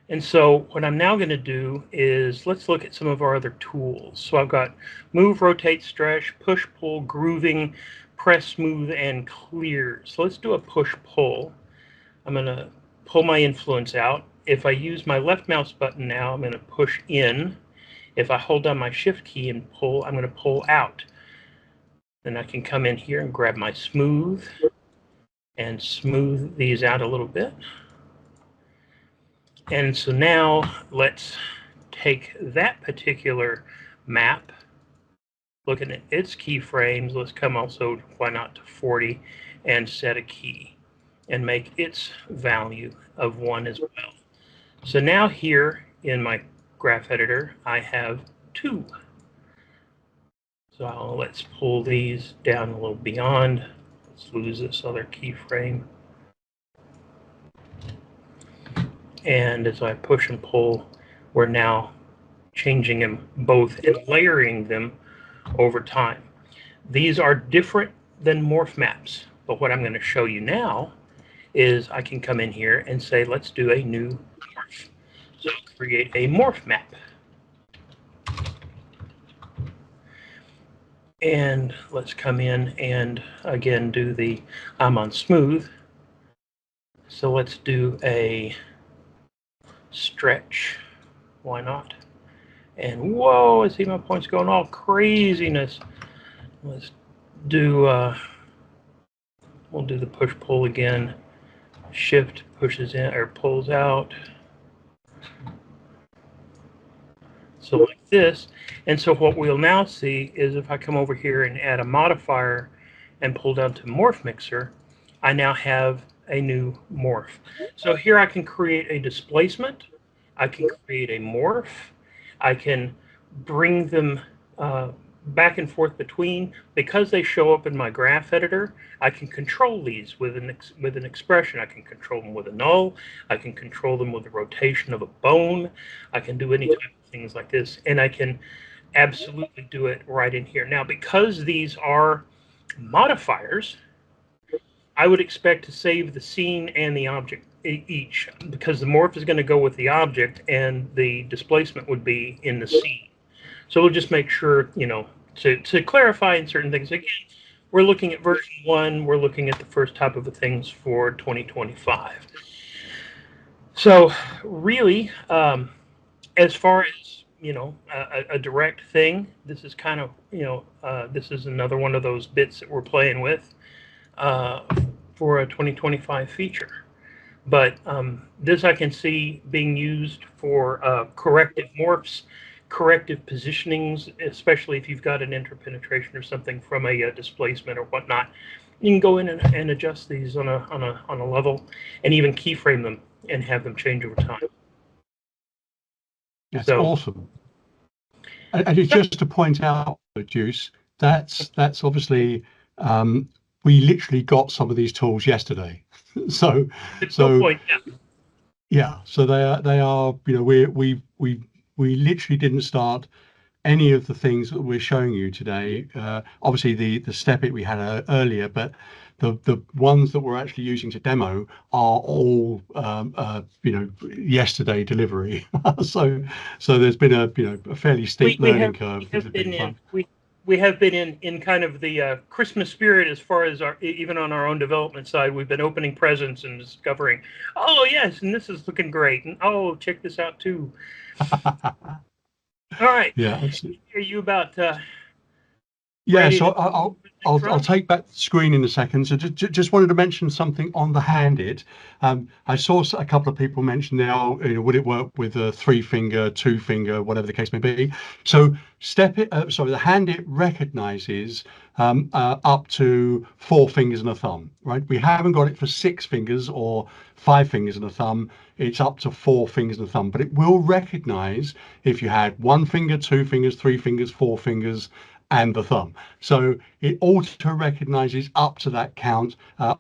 And so what I'm now going to do is let's look at some of our other tools. So I've got move, rotate, stretch, push, pull, grooving, press, smooth, and clear. So let's do a push, pull. I'm going to pull my influence out. If I use my left mouse button now, I'm going to push in. If I hold down my shift key and pull, I'm going to pull out. Then I can come in here and grab my smooth and smooth these out a little bit. And so now let's take that particular map, looking at its keyframes. Let's come also, why not, to 40 and set a key and make its value of 1 as well. So now here in my graph editor, I have 2. So let's pull these down a little beyond. Let's lose this other keyframe. And as I push and pull, we're now changing them both and layering them over time. These are different than morph maps, but what I'm going to show you now is I can come in here and say, let's do a new morph. So create a morph map. And let's come in and again do the, I'm on smooth. So let's do a stretch, why not? And whoa, I see my points going all craziness. Let's do, we'll do the push pull again. Shift pushes in or pulls out. So like this. And so what we'll now see is if I come over here and add a modifier and pull down to morph mixer, I now have a new morph. So here I can create a displacement, I can create a morph, I can bring them back and forth between. Because they show up in my graph editor, I can control these with an expression. I can control them with a null, I can control them with the rotation of a bone, I can do any type of things like this, and I can absolutely do it right in here. Now, because these are modifiers, I would expect to save the scene and the object each, because the morph is going to go with the object and the displacement would be in the scene. So we'll just make sure, to clarify in certain things. Again, we're looking at version 1. We're looking at the first type of things for 2025. So really, as far as, a direct thing, this is kind of, this is another one of those bits that we're playing with for a 2025 feature. But this I can see being used for corrective morphs, corrective positionings, especially if you've got an interpenetration or something from a displacement or whatnot. You can go in and adjust these on a level, and even keyframe them and have them change over time.
That's awesome. And it's just to point out, Juice, that's obviously we literally got some of these tools yesterday. so
point,
yeah, so they are we literally didn't start any of the things that we're showing you today. Obviously the step it we had earlier, but the ones that we're actually using to demo are all yesterday delivery. so there's been a fairly steep learning curve.
We have been in kind of the Christmas spirit, as far as even on our own development side. We've been opening presents and discovering, oh yes, and this is looking great, and oh, check this out too. All right.
Yeah.
Are you about?
Yeah. So I'll take back the screen in a second. So just wanted to mention something on the hand-it. I saw a couple of people mention now, would it work with a 3-finger, 2-finger, whatever the case may be. So the hand-it recognizes up to 4 fingers and a thumb, right? We haven't got it for 6 fingers or 5 fingers and a thumb. It's up to 4 fingers and a thumb, but it will recognize if you had 1 finger, 2 fingers, 3 fingers, 4 fingers, and the thumb. So it auto recognizes up to that count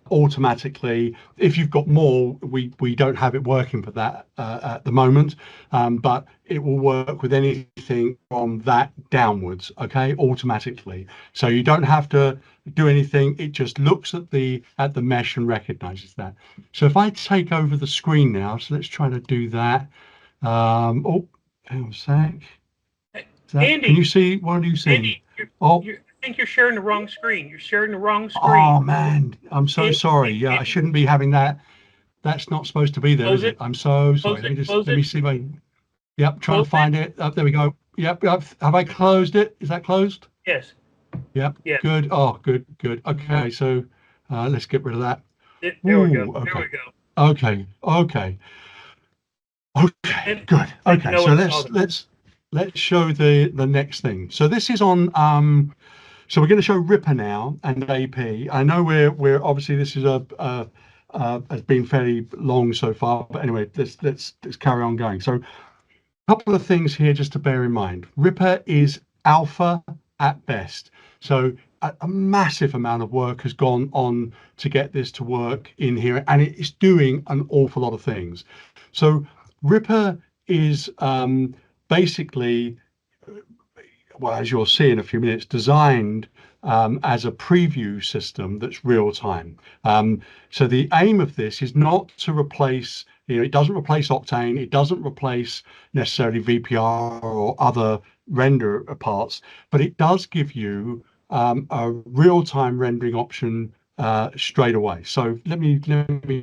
automatically. If you've got more, we don't have it working for that at the moment, but it will work with anything from that downwards, okay, automatically. So you don't have to do anything. It just looks at the mesh and recognizes that. So if I take over the screen now, so let's try to do that. Hang on a sec.
Andy,
can you see? What are you seeing?
Andy, I think you're sharing the wrong screen. You're sharing the wrong screen.
Oh man, I'm so sorry. Yeah, I shouldn't be having that. That's not supposed to be there, is it? I'm so sorry. Let me see if I. Yep, trying to find it. Oh, there we go. Yep. Have I closed it? Is that closed?
Yes.
Yep. Yeah. Good. Oh, good. Okay, so let's get rid of that.
There we go. Okay. There we go.
Okay. Good. Okay. So let's show the next thing. So this is on so we're going to show Ripper now and AP. I know we're obviously this is has been fairly long so far, but anyway, let's carry on going. So a couple of things here just to bear in mind. Ripper is alpha at best. So a massive amount of work has gone on to get this to work in here, and it is doing an awful lot of things. So Ripper is basically, well, as you'll see in a few minutes, designed as a preview system that's real time. So the aim of this is not to replace, it doesn't replace Octane, it doesn't replace necessarily VPR or other render parts, but it does give you a real-time rendering option straight away. So let me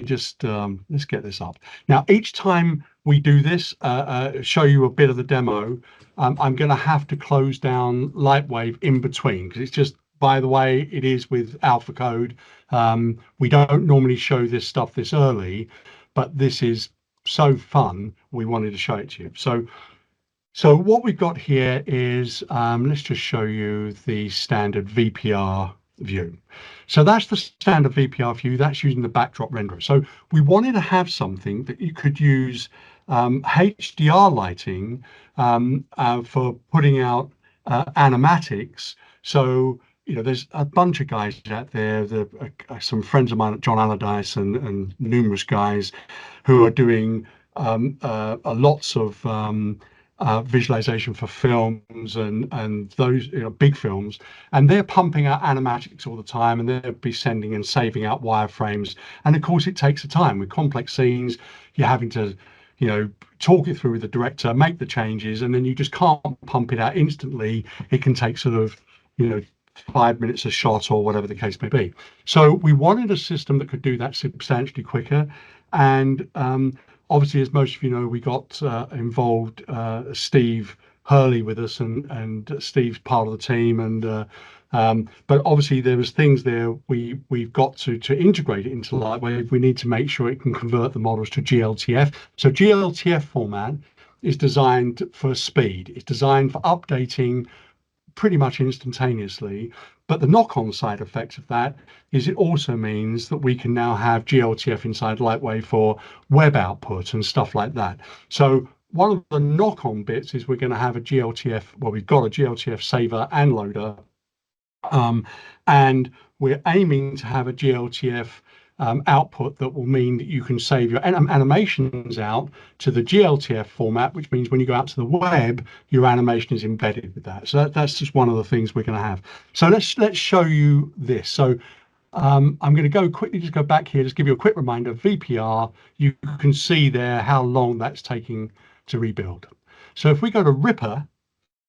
just let's get this up. Now, each time we do this, show you a bit of the demo, I'm going to have to close down Lightwave in between, because it's just, by the way, it is with alpha code. We don't normally show this stuff this early, but this is so fun, we wanted to show it to you. So what we've got here is, let's just show you the standard VPR view. So that's the standard VPR view. That's using the backdrop renderer. So we wanted to have something that you could use HDR lighting for putting out animatics. So there's a bunch of guys out there, some friends of mine, John Allardyce and numerous guys who are doing lots of visualization for films and those, you know, big films, and they're pumping out animatics all the time, and they'll be sending and saving out wireframes. And of course, it takes a time with complex scenes. You're having to, you know, talk it through with the director, make the changes, and then you just can't pump it out instantly. It can take sort of, you know, 5 minutes a shot or whatever the case may be. So we wanted a system that could do that substantially quicker. And obviously, as most of you know, we got involved Steve Hurley with us, and Steve's part of the team. And but obviously there was things there we've got to integrate it into Lightwave. We need to make sure it can convert the models to GLTF. So GLTF format is designed for speed. It's designed for updating pretty much instantaneously. But the knock-on side effect of that is it also means that we can now have GLTF inside Lightwave for web output and stuff like that. So one of the knock-on bits is we're going to have a GLTF, well, we've got a GLTF saver and loader, and we're aiming to have a GLTF output that will mean that you can save your animations out to the GLTF format, which means when you go out to the web, your animation is embedded with that. So that's just one of the things we're going to have. So let's show you this. So I'm going to go quickly, just go back here, just give you a quick reminder. VPR, you can see there how long that's taking to rebuild. So if we go to Ripper,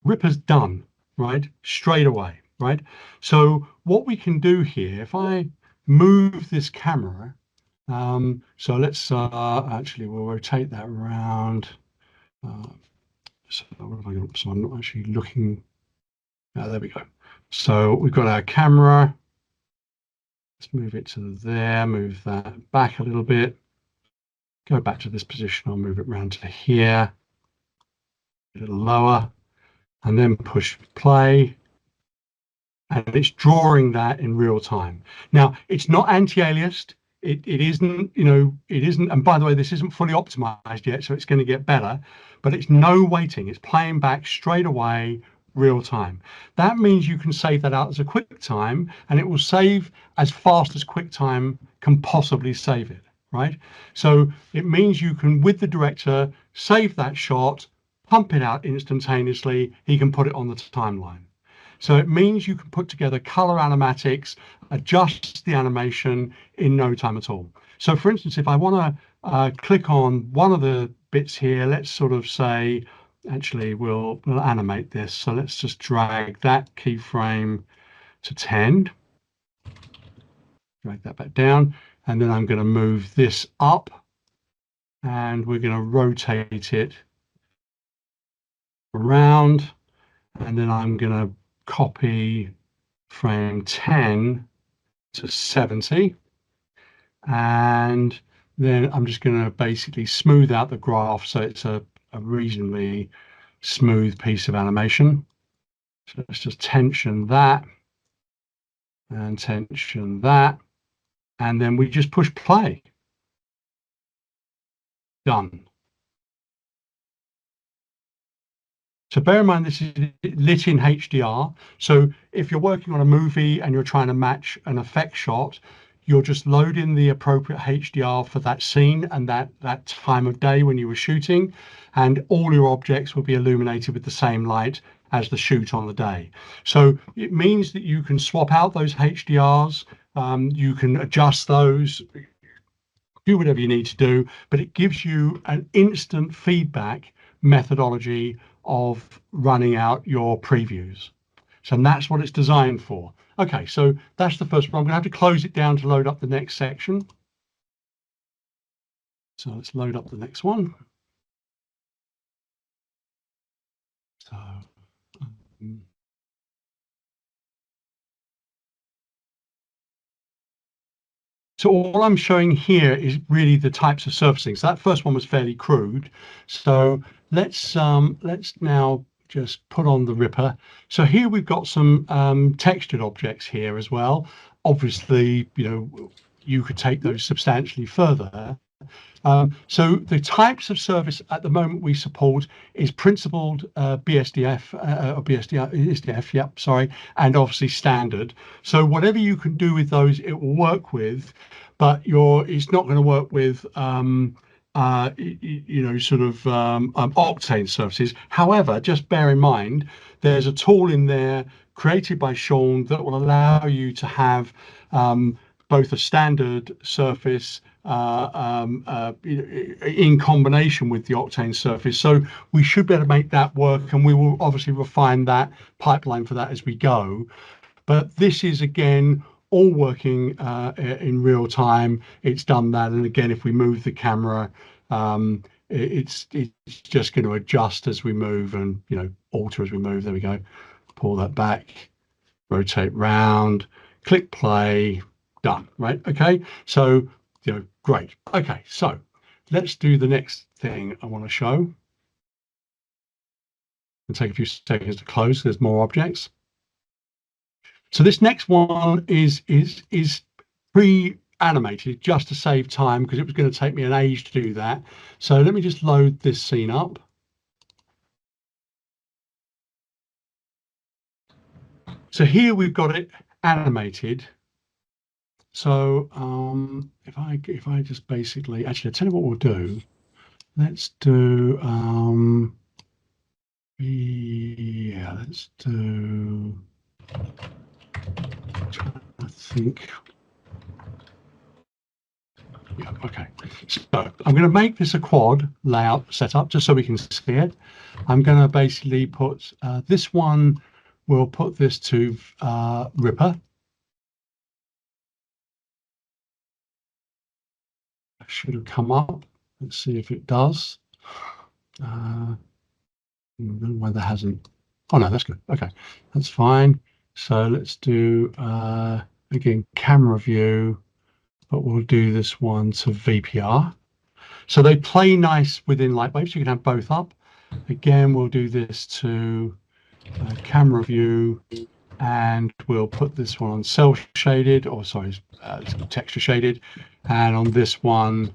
Ripper's done, right? Straight away, right? So what we can do here, if I move this camera, so let's actually we'll rotate that around. So what have I got? So I'm not actually looking. There we go. So we've got our camera. Let's move it to there, move that back a little bit, go back to this position. I'll move it around to here, a little lower, and then push play. And it's drawing that in real time. Now, it's not anti-aliased. It isn't, you know, it isn't. And by the way, this isn't fully optimized yet, so it's going to get better. But it's no waiting. It's playing back straight away, real time. That means you can save that out as a QuickTime, and it will save as fast as QuickTime can possibly save it, right? So it means you can, with the director, save that shot, pump it out instantaneously. He can put it on the timeline. So it means you can put together color animatics, adjust the animation in no time at all. So for instance, if I want to click on one of the bits here, let's sort of say, actually, we'll animate this. So let's just drag that keyframe to 10, drag that back down, and then I'm going to move this up, and we're going to rotate it around, and then I'm going to copy frame 10 to 70, and then I'm just going to basically smooth out the graph so it's a reasonably smooth piece of animation. So let's just tension that and tension that, and then we just push play. Done. So bear in mind, this is lit in HDR. So if you're working on a movie and you're trying to match an effect shot, you'll just load in the appropriate HDR for that scene and that time of day when you were shooting, and all your objects will be illuminated with the same light as the shoot on the day. So it means that you can swap out those HDRs, you can adjust those, do whatever you need to do, but it gives you an instant feedback methodology of running out your previews. So that's what it's designed for. Okay, so that's the first one. I'm going to have to close it down to load up the next section. So let's load up the next one. So all I'm showing here is really the types of surfacing. So that first one was fairly crude. So let's now just put on the Ripper. So here we've got some textured objects here as well. Obviously, you know, you could take those substantially further. So the types of service at the moment we support is principled BSDF or BSDF, yep, sorry, and obviously standard. So whatever you can do with those, it will work with, but it's not going to work with sort of Octane surfaces. However, just bear in mind, there's a tool in there created by Sean that will allow you to have both a standard surface in combination with the Octane surface. So we should be able to make that work, and we will obviously refine that pipeline for that as we go. But this is, again, all working in real time. It's done that, and again, if we move the camera, it's just going to adjust as we move, and alter as we move. There we go. Pull that back, rotate round, click play, done. Right? Okay. So great. Okay. So let's do the next thing I want to show. And take a few seconds to close. There's more objects. So this next one is pre-animated just to save time, because it was going to take me an age to do that. So let me just load this scene up. So here we've got it animated. So if I just basically, actually, I'll tell you what we'll do. Let's do let's do, I think. Yeah, okay. So I'm going to make this a quad layout setup just so we can see it. I'm going to basically put this one, we'll put this to Ripper. It should have come up. Let's see if it does. I don't know why that hasn't. Oh no, that's good. Okay, that's fine. So let's do again camera view, but we'll do this one to VPR. So they play nice within Lightwave, so you can have both up. Again, we'll do this to camera view, and we'll put this one on cell shaded, or sorry, texture shaded, and on this one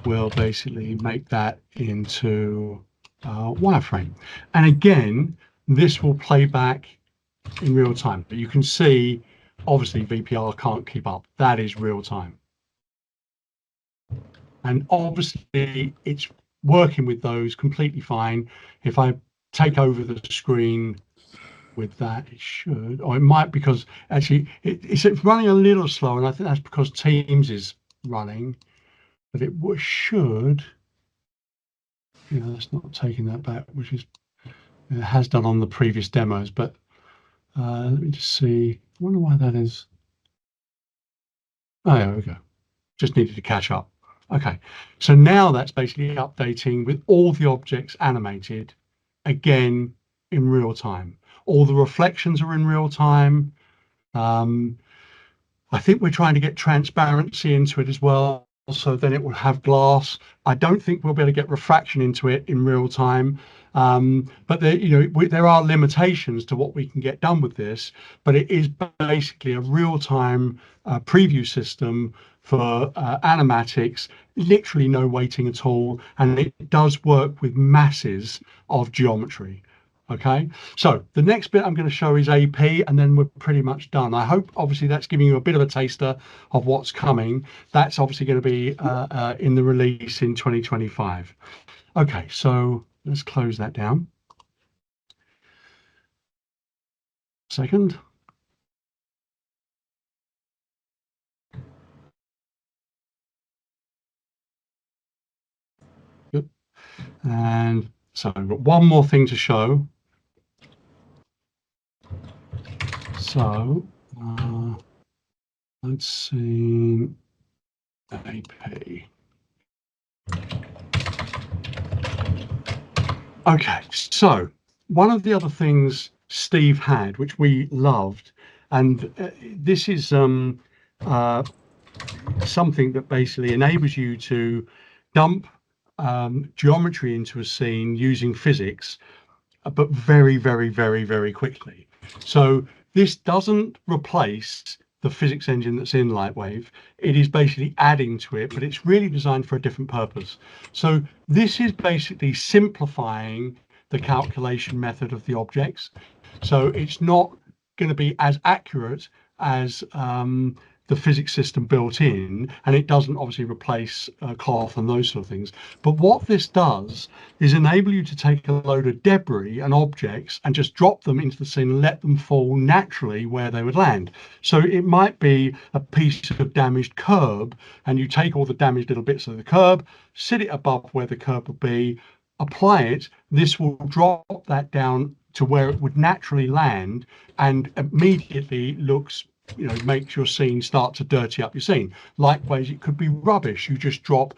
we'll basically make that into wireframe. And again, this will play back in real time, but you can see obviously VPR can't keep up. That is real time, and obviously it's working with those completely fine. If I take over the screen with that, it should, or it might, because actually it's running a little slow, and I think that's because Teams is running, but it should, that's not taking that back, which is, it has done on the previous demos. But let me just see, I wonder why that is. Oh, there we go, just needed to catch up. Okay, so now that's basically updating with all the objects animated again in real time. All the reflections are in real time. I think we're trying to get transparency into it as well, so then it will have glass. I don't think we'll be able to get refraction into it in real time, but there are limitations to what we can get done with this. But it is basically a real-time preview system for animatics, literally no waiting at all, and it does work with masses of geometry. Okay, so the next bit I'm going to show is AP, and then we're pretty much done. I hope obviously that's giving you a bit of a taster of what's coming. That's obviously going to be in the release in 2025. Okay, so let's close that down. Second. Good. And so I've got one more thing to show. So let's see, AP. Okay, so one of the other things Steve had, which we loved, and this is something that basically enables you to dump geometry into a scene using physics, but very, very, very, very quickly. So this doesn't replace the physics engine that's in Lightwave. It is basically adding to it, but it's really designed for a different purpose. So this is basically simplifying the calculation method of the objects. So it's not going to be as accurate as the physics system built in, and it doesn't obviously replace cloth and those sort of things. But what this does is enable you to take a load of debris and objects and just drop them into the scene and let them fall naturally where they would land. So it might be a piece of damaged curb, and you take all the damaged little bits of the curb, sit it above where the curb would be, apply it. This will drop that down to where it would naturally land, and immediately looks, makes your scene start to dirty up your scene. Likewise, it could be rubbish. You just drop,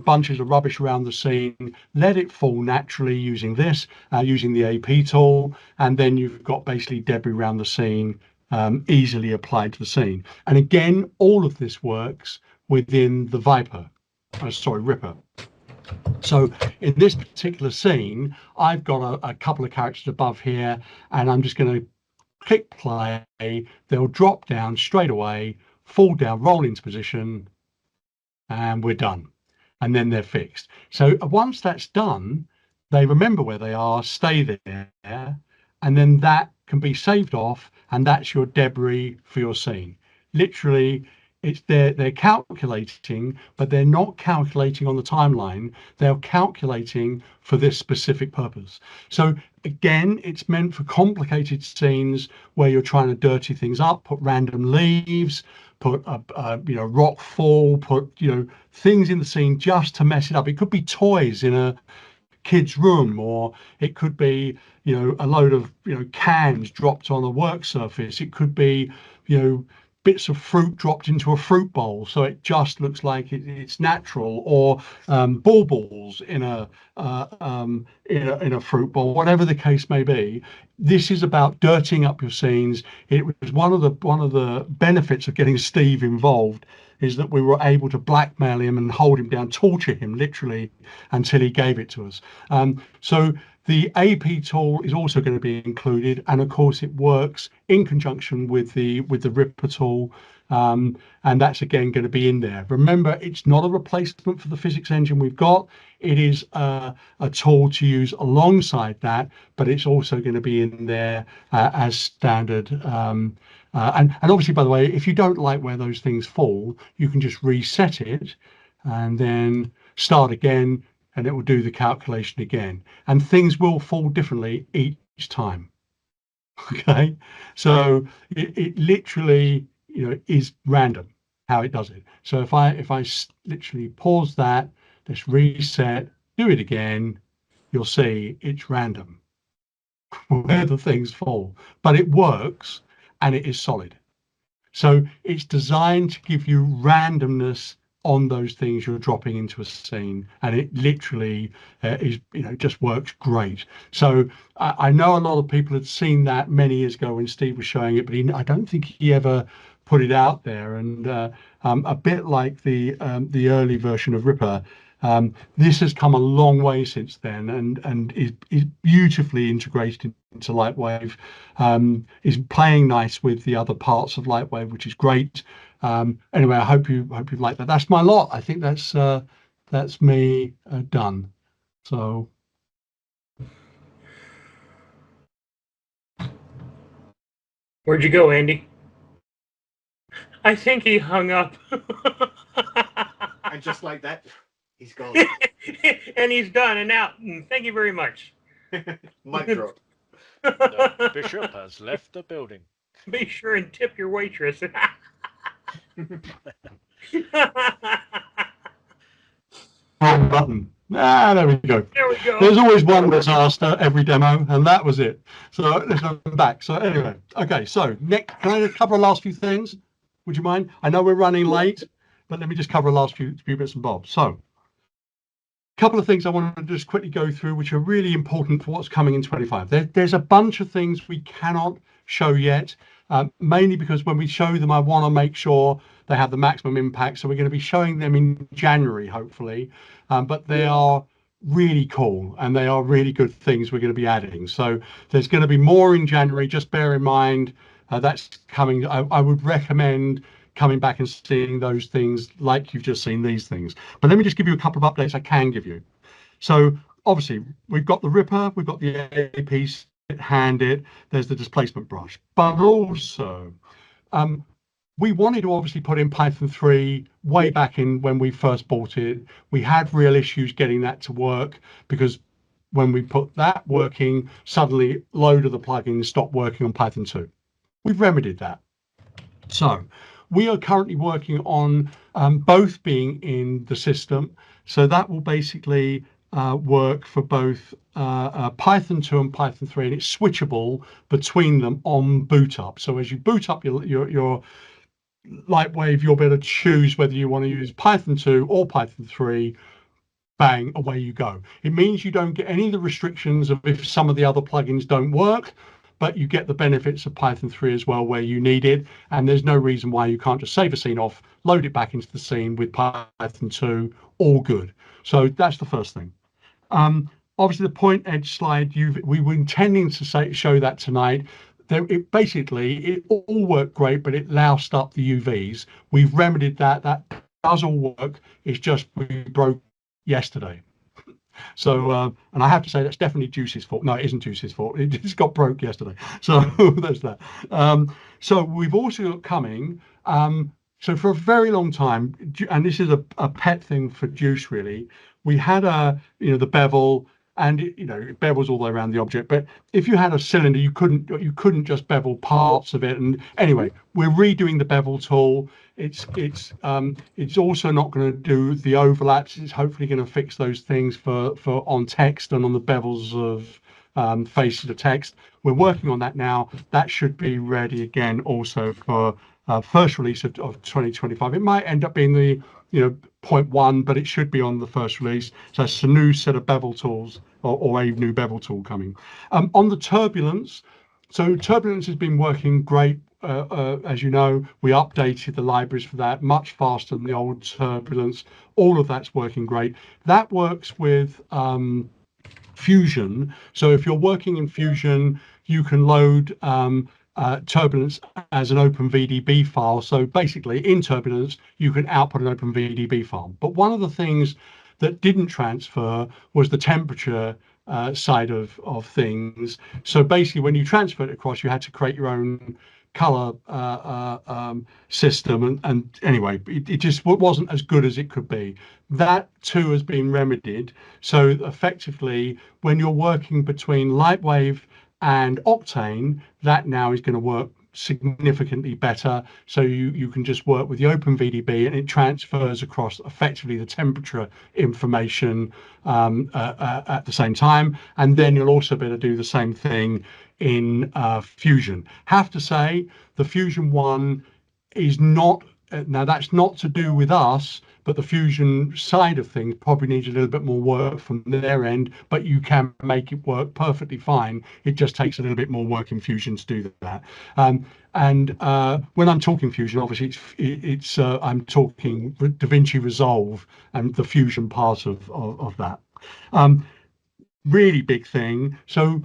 bunches of rubbish around the scene, let it fall naturally using this, using the AP tool, and then you've got basically debris around the scene, easily applied to the scene. And again, all of this works within the Ripper. So in this particular scene, I've got a couple of characters above here, and I'm just going to click play. They'll drop down straight away, fall down, roll into position, and we're done. And then they're fixed. So once that's done, they remember where they are, stay there, and then that can be saved off, and that's your debris for your scene. Literally, it's they're calculating, but they're not calculating on the timeline. They're calculating for this specific purpose. So again, it's meant for complicated scenes where you're trying to dirty things up, put random leaves, put a rock fall, put things in the scene just to mess it up. It could be toys in a kid's room, or it could be a load of cans dropped on a work surface. It could be bits of fruit dropped into a fruit bowl, so it just looks like it's natural, or baubles in a fruit bowl, whatever the case may be. This is about dirtying up your scenes. It was one of the benefits of getting Steve involved, is that we were able to blackmail him and hold him down, torture him literally until he gave it to us. So the AP tool is also going to be included, and of course it works in conjunction with the Ripper tool, and that's again going to be in there. Remember, it's not a replacement for the physics engine we've got. It is a tool to use alongside that, but it's also going to be in there as standard. And obviously, by the way, if you don't like where those things fall, you can just reset it and then start again, and it will do the calculation again, and things will fall differently each time. Okay, so it literally is random how it does it. So if I literally pause that, let's reset, do it again, you'll see it's random where the things fall, but it works and it is solid. So it's designed to give you randomness on those things you're dropping into a scene, and it literally is just works great. So I know a lot of people had seen that many years ago when Steve was showing it, but I don't think he ever put it out there. And a bit like the early version of Ripper, this has come a long way since then, and is beautifully integrated into Lightwave. Is playing nice with the other parts of Lightwave, which is great. Anyway, I hope you like that. That's my lot. I think that's me done. So
where'd you go, Andy? I think he hung up.
And just like that, he's gone.
And he's done and out. Thank you very much.
Mic drop.
The bishop has left the building.
Be sure and tip your waitress.
wrong button. There we go.
There we go.
There's always one disaster every demo, and that was it. So let's go back. So anyway, okay. So Nick, can I just cover the last few things? Would you mind? I know we're running late, but let me just cover the last few bits and bobs. So a couple of things I want to just quickly go through, which are really important for what's coming in 25. There's a bunch of things we cannot show yet, mainly because when we show them, I want to make sure they have the maximum impact. So we're going to be showing them in January, hopefully, but they are really cool and they are really good things we're going to be adding. So there's going to be more in January. Just bear in mind that's coming. I would recommend coming back and seeing those things like you've just seen these things. But let me just give you a couple of updates I can give you. So obviously we've got the Ripper, we've got the AP hand it, there's the displacement brush, but also we wanted to obviously put in Python 3 way back in when we first bought it. We had real issues getting that to work because when we put that working, suddenly a load of the plugins stopped working on Python 2. We've remedied that. So we are currently working on both being in the system. So that will basically work for both Python 2 and Python 3, and it's switchable between them on boot up. So as you boot up your Lightwave, you'll be able to choose whether you want to use Python 2 or Python 3. Bang, away you go. It means you don't get any of the restrictions of if some of the other plugins don't work, but you get the benefits of Python 3 as well where you need it. And there's no reason why you can't just save a scene off, load it back into the scene with Python 2, all good. So that's the first thing. Obviously, the point edge slide, we were intending to show that tonight. It all worked great, but it loused up the UVs. We've remedied that. That does all work. It's just we broke yesterday. So, and I have to say that's definitely Juice's fault. No, it isn't Juice's fault. It just got broke yesterday. So there's that. So we've also got coming. So for a very long time, and this is a pet thing for Juice really, we had the bevel, and it bevels all the way around the object. But if you had a cylinder, you couldn't just bevel parts of it. And anyway, we're redoing the bevel tool. It's also not going to do the overlaps. It's hopefully going to fix those things for on text and on the bevels of faces of text. We're working on that now. That should be ready again also for first release of 2025. It might end up being the 0.1, but it should be on the first release. So it's a new set of bevel tools or a new bevel tool coming. On the turbulence, so turbulence has been working great. As you know, we updated the libraries for that much faster than the old turbulence. All of that's working great. That works with Fusion. So if you're working in Fusion, you can load turbulence as an OpenVDB file. So basically in turbulence, you can output an OpenVDB file. But one of the things that didn't transfer was the temperature side of things. So basically when you transferred it across, you had to create your own color system. And anyway, it just wasn't as good as it could be. That too has been remedied. So effectively, when you're working between Lightwave and Octane, that now is going to work significantly better. So you can just work with the OpenVDB and it transfers across effectively the temperature information at the same time. And then you'll also be able to do the same thing in Fusion. Have to say, the Fusion one is not, now that's not to do with us, but the Fusion side of things probably needs a little bit more work from their end, but you can make it work perfectly fine. It just takes a little bit more work in Fusion to do that. When I'm talking Fusion, obviously it's I'm talking DaVinci Resolve and the Fusion part of that. Really big thing. So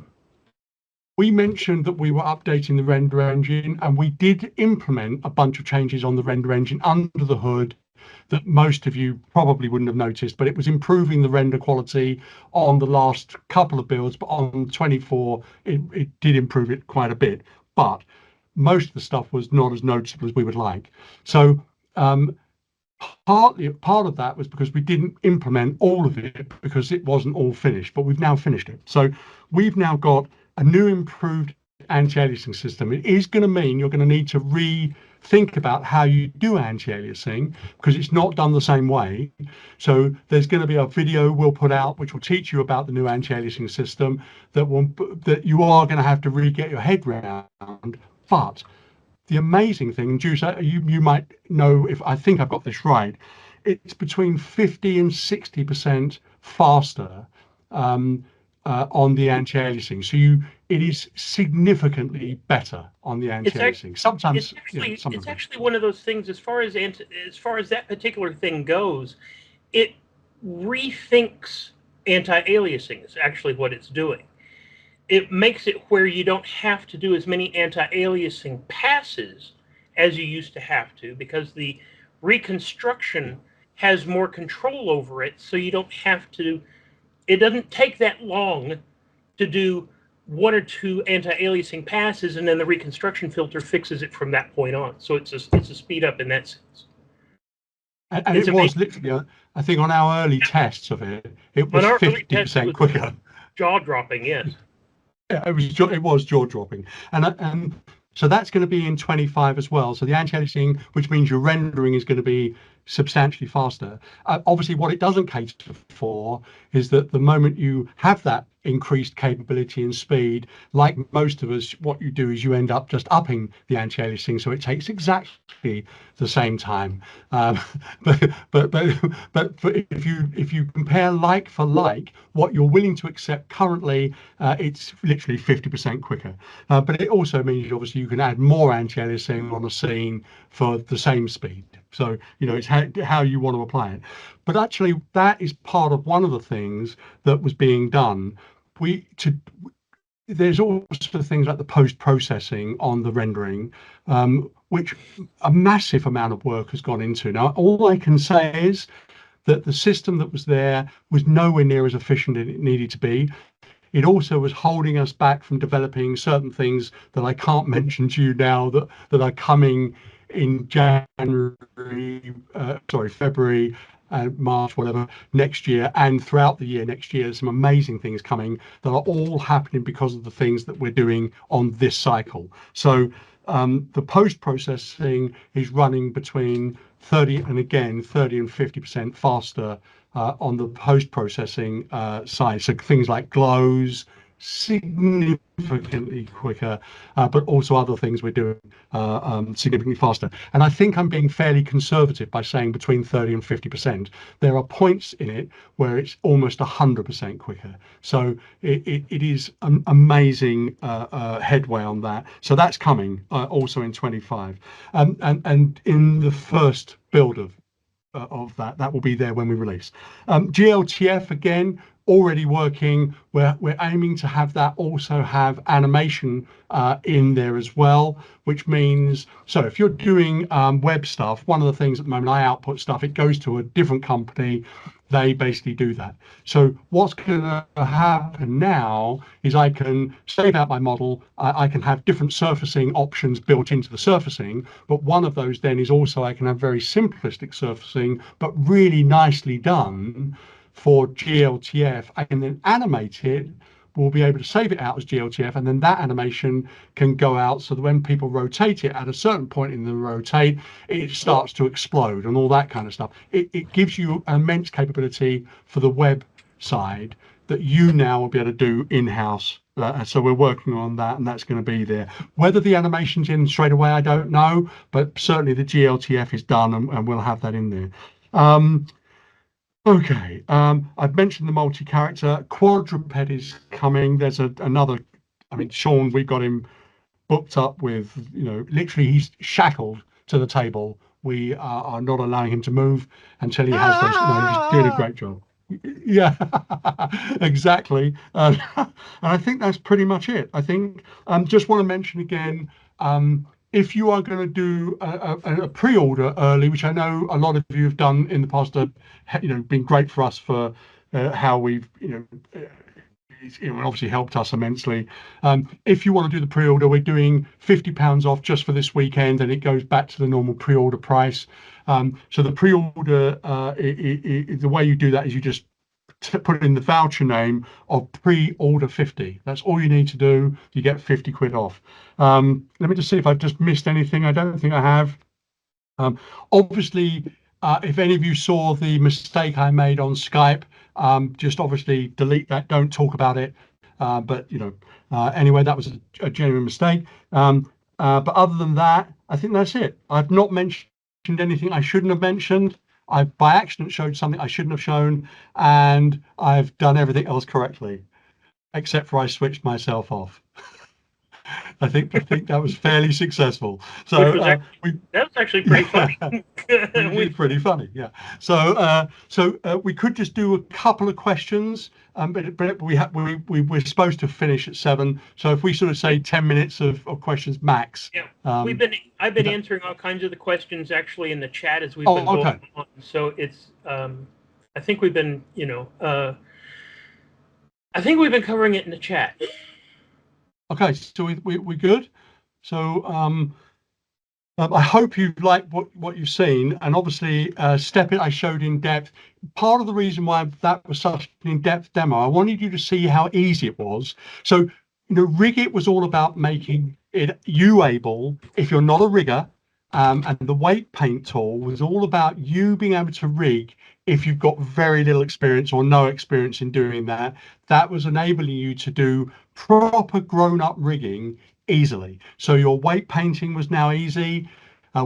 we mentioned that we were updating the render engine, and we did implement a bunch of changes on the render engine under the hood that most of you probably wouldn't have noticed, but it was improving the render quality on the last couple of builds, but on 24 it did improve it quite a bit, but most of the stuff was not as noticeable as we would like. So part of that was because we didn't implement all of it because it wasn't all finished, but we've now finished it. So we've now got a new improved anti-aliasing system. It is going to mean you're going to need to rethink about how you do anti-aliasing because it's not done the same way. So there's going to be a video we'll put out which will teach you about the new anti-aliasing system that you are going to have to get your head around. But the amazing thing, Juice, you might know if I think I've got this right, it's between 50 and 60% faster on the anti-aliasing. So it is significantly better on the anti-aliasing. Sometimes
it's actually one of those things as far as that particular thing goes, it rethinks anti-aliasing is actually what it's doing. It makes it where you don't have to do as many anti-aliasing passes as you used to have to because the reconstruction has more control over it, so you don't have to. It doesn't take that long to do one or two anti-aliasing passes, and then the reconstruction filter fixes it from that point on. So it's a speed up in that sense.
And it was literally, I think on our early tests of it, it was 50% quicker.
Jaw-dropping, yes.
Yeah, it was jaw-dropping. And so that's going to be in 25 as well. So the anti-aliasing, which means your rendering is going to be substantially faster. Obviously, what it doesn't cater for is that the moment you have that increased capability and speed, like most of us, what you do is you end up just upping the anti-aliasing, so it takes exactly the same time. But if you compare like for like, what you're willing to accept currently, it's literally 50% quicker. But it also means obviously you can add more anti-aliasing on a scene for the same speed. So, you know, it's how you want to apply it. But actually, that is part of one of the things that was being done. There's also things like the post-processing on the rendering, which a massive amount of work has gone into. Now, all I can say is that the system that was there was nowhere near as efficient as it needed to be. It also was holding us back from developing certain things that I can't mention to you now that are coming in February, March, whatever, next year, and throughout the year next year. There's some amazing things coming that are all happening because of the things that we're doing on this cycle. So the post-processing is running between 30 and 50% faster on the post-processing side. So things like glows, significantly quicker, but also other things we're doing significantly faster. And I think I'm being fairly conservative by saying between 30 and 50%. There are points in it where it's almost 100% quicker. So it is an amazing headway on that. So that's coming also in 25. And in the first build of that will be there when we release. GLTF again, already working. We're aiming to have that also have animation in there as well, which means, so if you're doing web stuff, one of the things at the moment, I output stuff, it goes to a different company. They basically do that. So what's going to happen now is I can save out my model. I can have different surfacing options built into the surfacing, but one of those then is also I can have very simplistic surfacing, but really nicely done for GLTF. I can then animate it. We'll be able to save it out as GLTF, and then that animation can go out so that when people rotate it at a certain point in the rotate, it starts to explode and all that kind of stuff. It gives you immense capability for the web side that you now will be able to do in-house. So we're working on that, and that's going to be there. Whether the animation's in straight away, I don't know, but certainly the GLTF is done, and we'll have that in there. Okay, I've mentioned the multi-character. Quadruped is coming. There's another, I mean, Sean, we've got him booked up with, you know, literally he's shackled to the table. We are not allowing him to move until he has those. No, he's doing a great job. Yeah, exactly. And I think that's pretty much it. I think just want to mention again, if you are going to do a pre-order early, which I know a lot of you have done in the past, you know, been great for us for how we've, you know, obviously helped us immensely. If you want to do the pre-order, we're doing £50 off just for this weekend, and it goes back to the normal pre-order price. So the pre-order, the way you do that is you just put in the voucher name of pre-order 50. That's all you need to do. You get 50 quid off. Let me just see if I've just missed anything. I don't think I have. Obviously, if any of you saw the mistake I made on Skype, just obviously delete that. Don't talk about it. But you know, anyway, that was a genuine mistake. But other than that, I think that's it. I've not mentioned anything I shouldn't have mentioned. I by accident showed something I shouldn't have shown, and I've done everything else correctly, except for I switched myself off. I think that was fairly successful. So
that was actually pretty funny.
Pretty funny, yeah. So we could just do a couple of questions, but we're supposed to finish at 7. So if we sort of say 10 minutes of questions max.
Yeah, I've been answering all kinds of the questions actually in the chat as we've been going on. So it's I think we've been, you know, I think we've been covering it in the chat.
Okay, so we good. So I hope you like what you've seen, and obviously Step It I showed in depth. Part of the reason why that was such an in-depth demo, I wanted you to see how easy it was. So, you know, Rig It was all about making it you able, if you're not a rigger, and the weight paint tool was all about you being able to rig if you've got very little experience or no experience in doing that. That was enabling you to do proper grown-up rigging easily. So your weight painting was now easy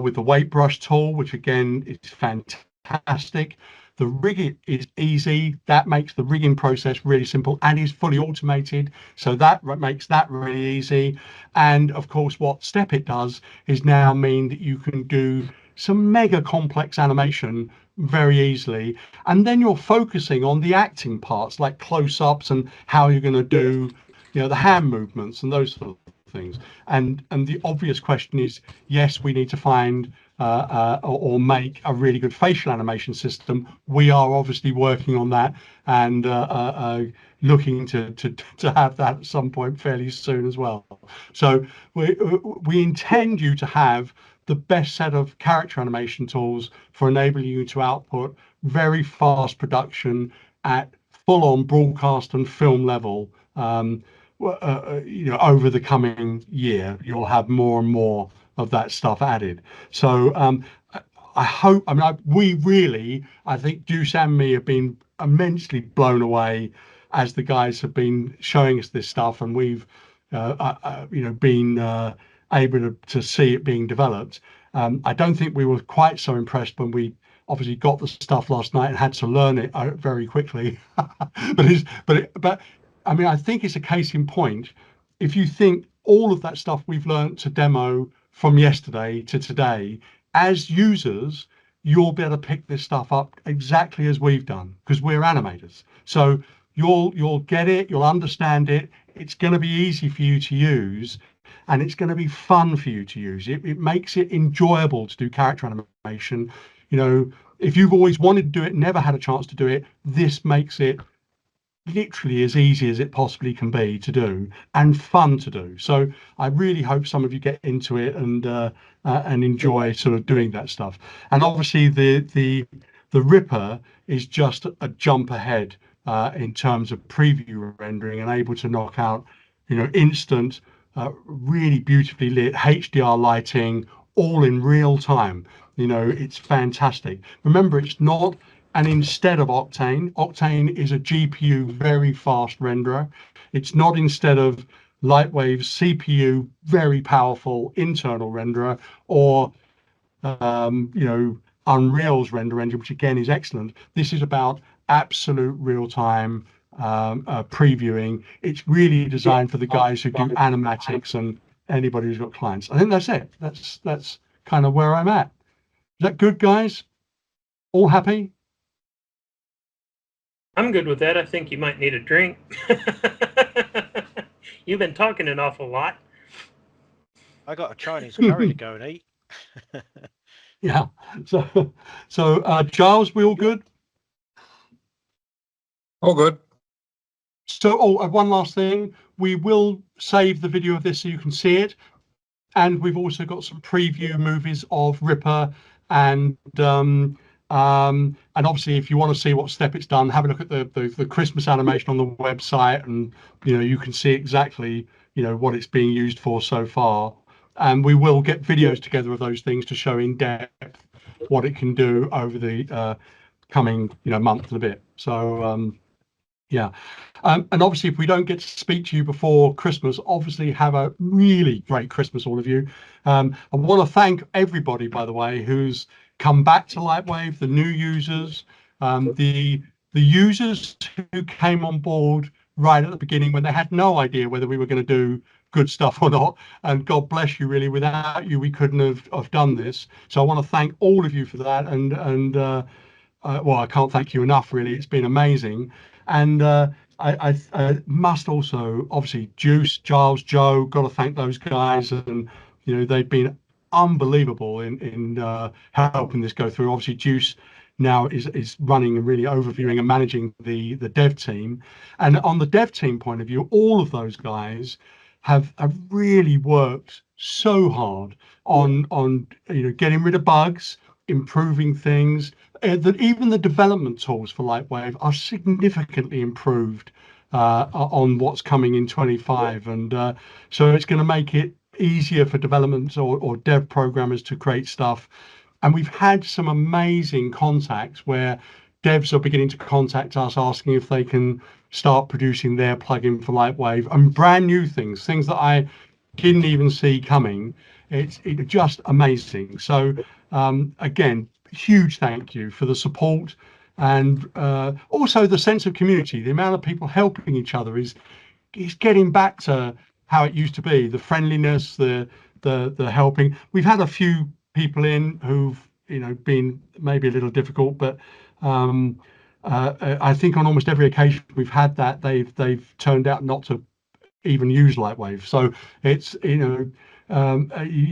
with the weight brush tool, which again is fantastic. The rigging is easy. That makes the rigging process really simple and is fully automated. So that makes that really easy. And of course, what Step It does is now mean that you can do some mega complex animation very easily. And then you're focusing on the acting parts like close-ups and how you're going to do, you know, the hand movements and those sort of things. And the obvious question is, yes, we need to find or make a really good facial animation system. We are obviously working on that and looking to have that at some point fairly soon as well. So we intend you to have the best set of character animation tools for enabling you to output very fast production at full-on broadcast and film level. You know, over the coming year, you'll have more and more of that stuff added. So I hope, I mean, we really, I think Deuce and me have been immensely blown away as the guys have been showing us this stuff, and we've, you know, been able to see it being developed. I don't think we were quite so impressed when we obviously got the stuff last night and had to learn it very quickly. but I mean, I think it's a case in point. If you think all of that stuff we've learned to demo from yesterday to today, as users, you'll be able to pick this stuff up exactly as we've done because we're animators. So you'll get it, you'll understand it. It's going to be easy for you to use, and it's going to be fun for you to use. It makes it enjoyable to do character animation. You know, if you've always wanted to do it, never had a chance to do it, this makes it literally as easy as it possibly can be to do and fun to do. So I really hope some of you get into it and enjoy sort of doing that stuff. And obviously the Ripper is just a jump ahead in terms of preview rendering and able to knock out, you know, instant, really beautifully lit HDR lighting all in real time. You know, it's fantastic. Remember, it's not and instead of Octane. Octane is a GPU very fast renderer. It's not instead of Lightwave's CPU very powerful internal renderer or you know, Unreal's render engine, which again is excellent. This is about absolute real-time previewing. It's really designed for the guys who do animatics and anybody who's got clients. I think that's it. That's kind of where I'm at. Is that good, guys? All happy?
I'm good with that. I think you might need a drink. You've been talking an awful lot.
I got a Chinese curry to go and eat.
Yeah. So Giles, we all good?
All good.
So, one last thing. We will save the video of this so you can see it. And we've also got some preview movies of Ripper and obviously if you want to see what Step It's done, have a look at the Christmas animation on the website, and you know, you can see exactly, you know, what it's being used for so far. And we will get videos together of those things to show in depth what it can do over the coming, you know, month and a bit. So yeah, and obviously if we don't get to speak to you before Christmas, obviously have a really great Christmas, all of you. I want to thank everybody, by the way, who's come back to Lightwave, the new users, the users who came on board right at the beginning when they had no idea whether we were going to do good stuff or not, and God bless you, really, without you we couldn't have done this. So I want to thank all of you for that, and well, I can't thank you enough, really. It's been amazing. And I must also, obviously, Juice, Giles, Joe, got to thank those guys, and you know, they've been unbelievable in helping this go through. Obviously, Juice now is running and really overviewing and managing the dev team. And on the dev team point of view, all of those guys have really worked so hard on getting rid of bugs, improving things. That even the development tools for Lightwave are significantly improved on what's coming in 25, and so it's going to make it easier for development or dev programmers to create stuff. And we've had some amazing contacts where devs are beginning to contact us asking if they can start producing their plugin for Lightwave, and brand new things that I didn't even see coming. It's just amazing. So again, huge thank you for the support, and also the sense of community. The amount of people helping each other is getting back to how it used to be. The friendliness, the helping. We've had a few people in who've been maybe a little difficult, but I think on almost every occasion we've had that, they've turned out not to even use Lightwave. So it's you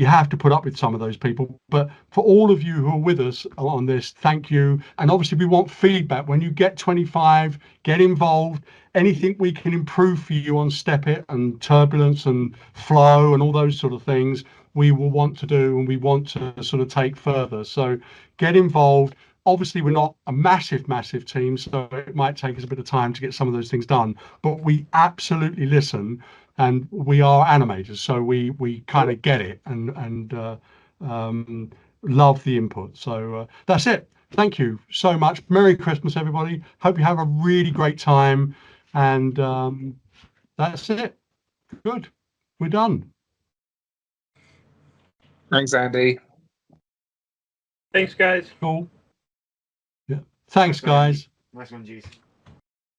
have to put up with some of those people. But for all of you who are with us on this, thank you. And obviously we want feedback. When you get 25, get involved. Anything we can improve for you on Step It and Turbulence and Flow and all those sort of things, we will want to do, and we want to sort of take further. So get involved. Obviously, we're not a massive team, so it might take us a bit of time to get some of those things done, but we absolutely listen, and we are animators, so we kind of get it and love the input. So that's it. Thank you so much. Merry Christmas, everybody. Hope you have a really great time, and that's it. Good. We're done.
Thanks, Andy.
Thanks, guys.
Cool. Yeah. Thanks,
Nice one, Andy.
guys.
Nice one, Juice.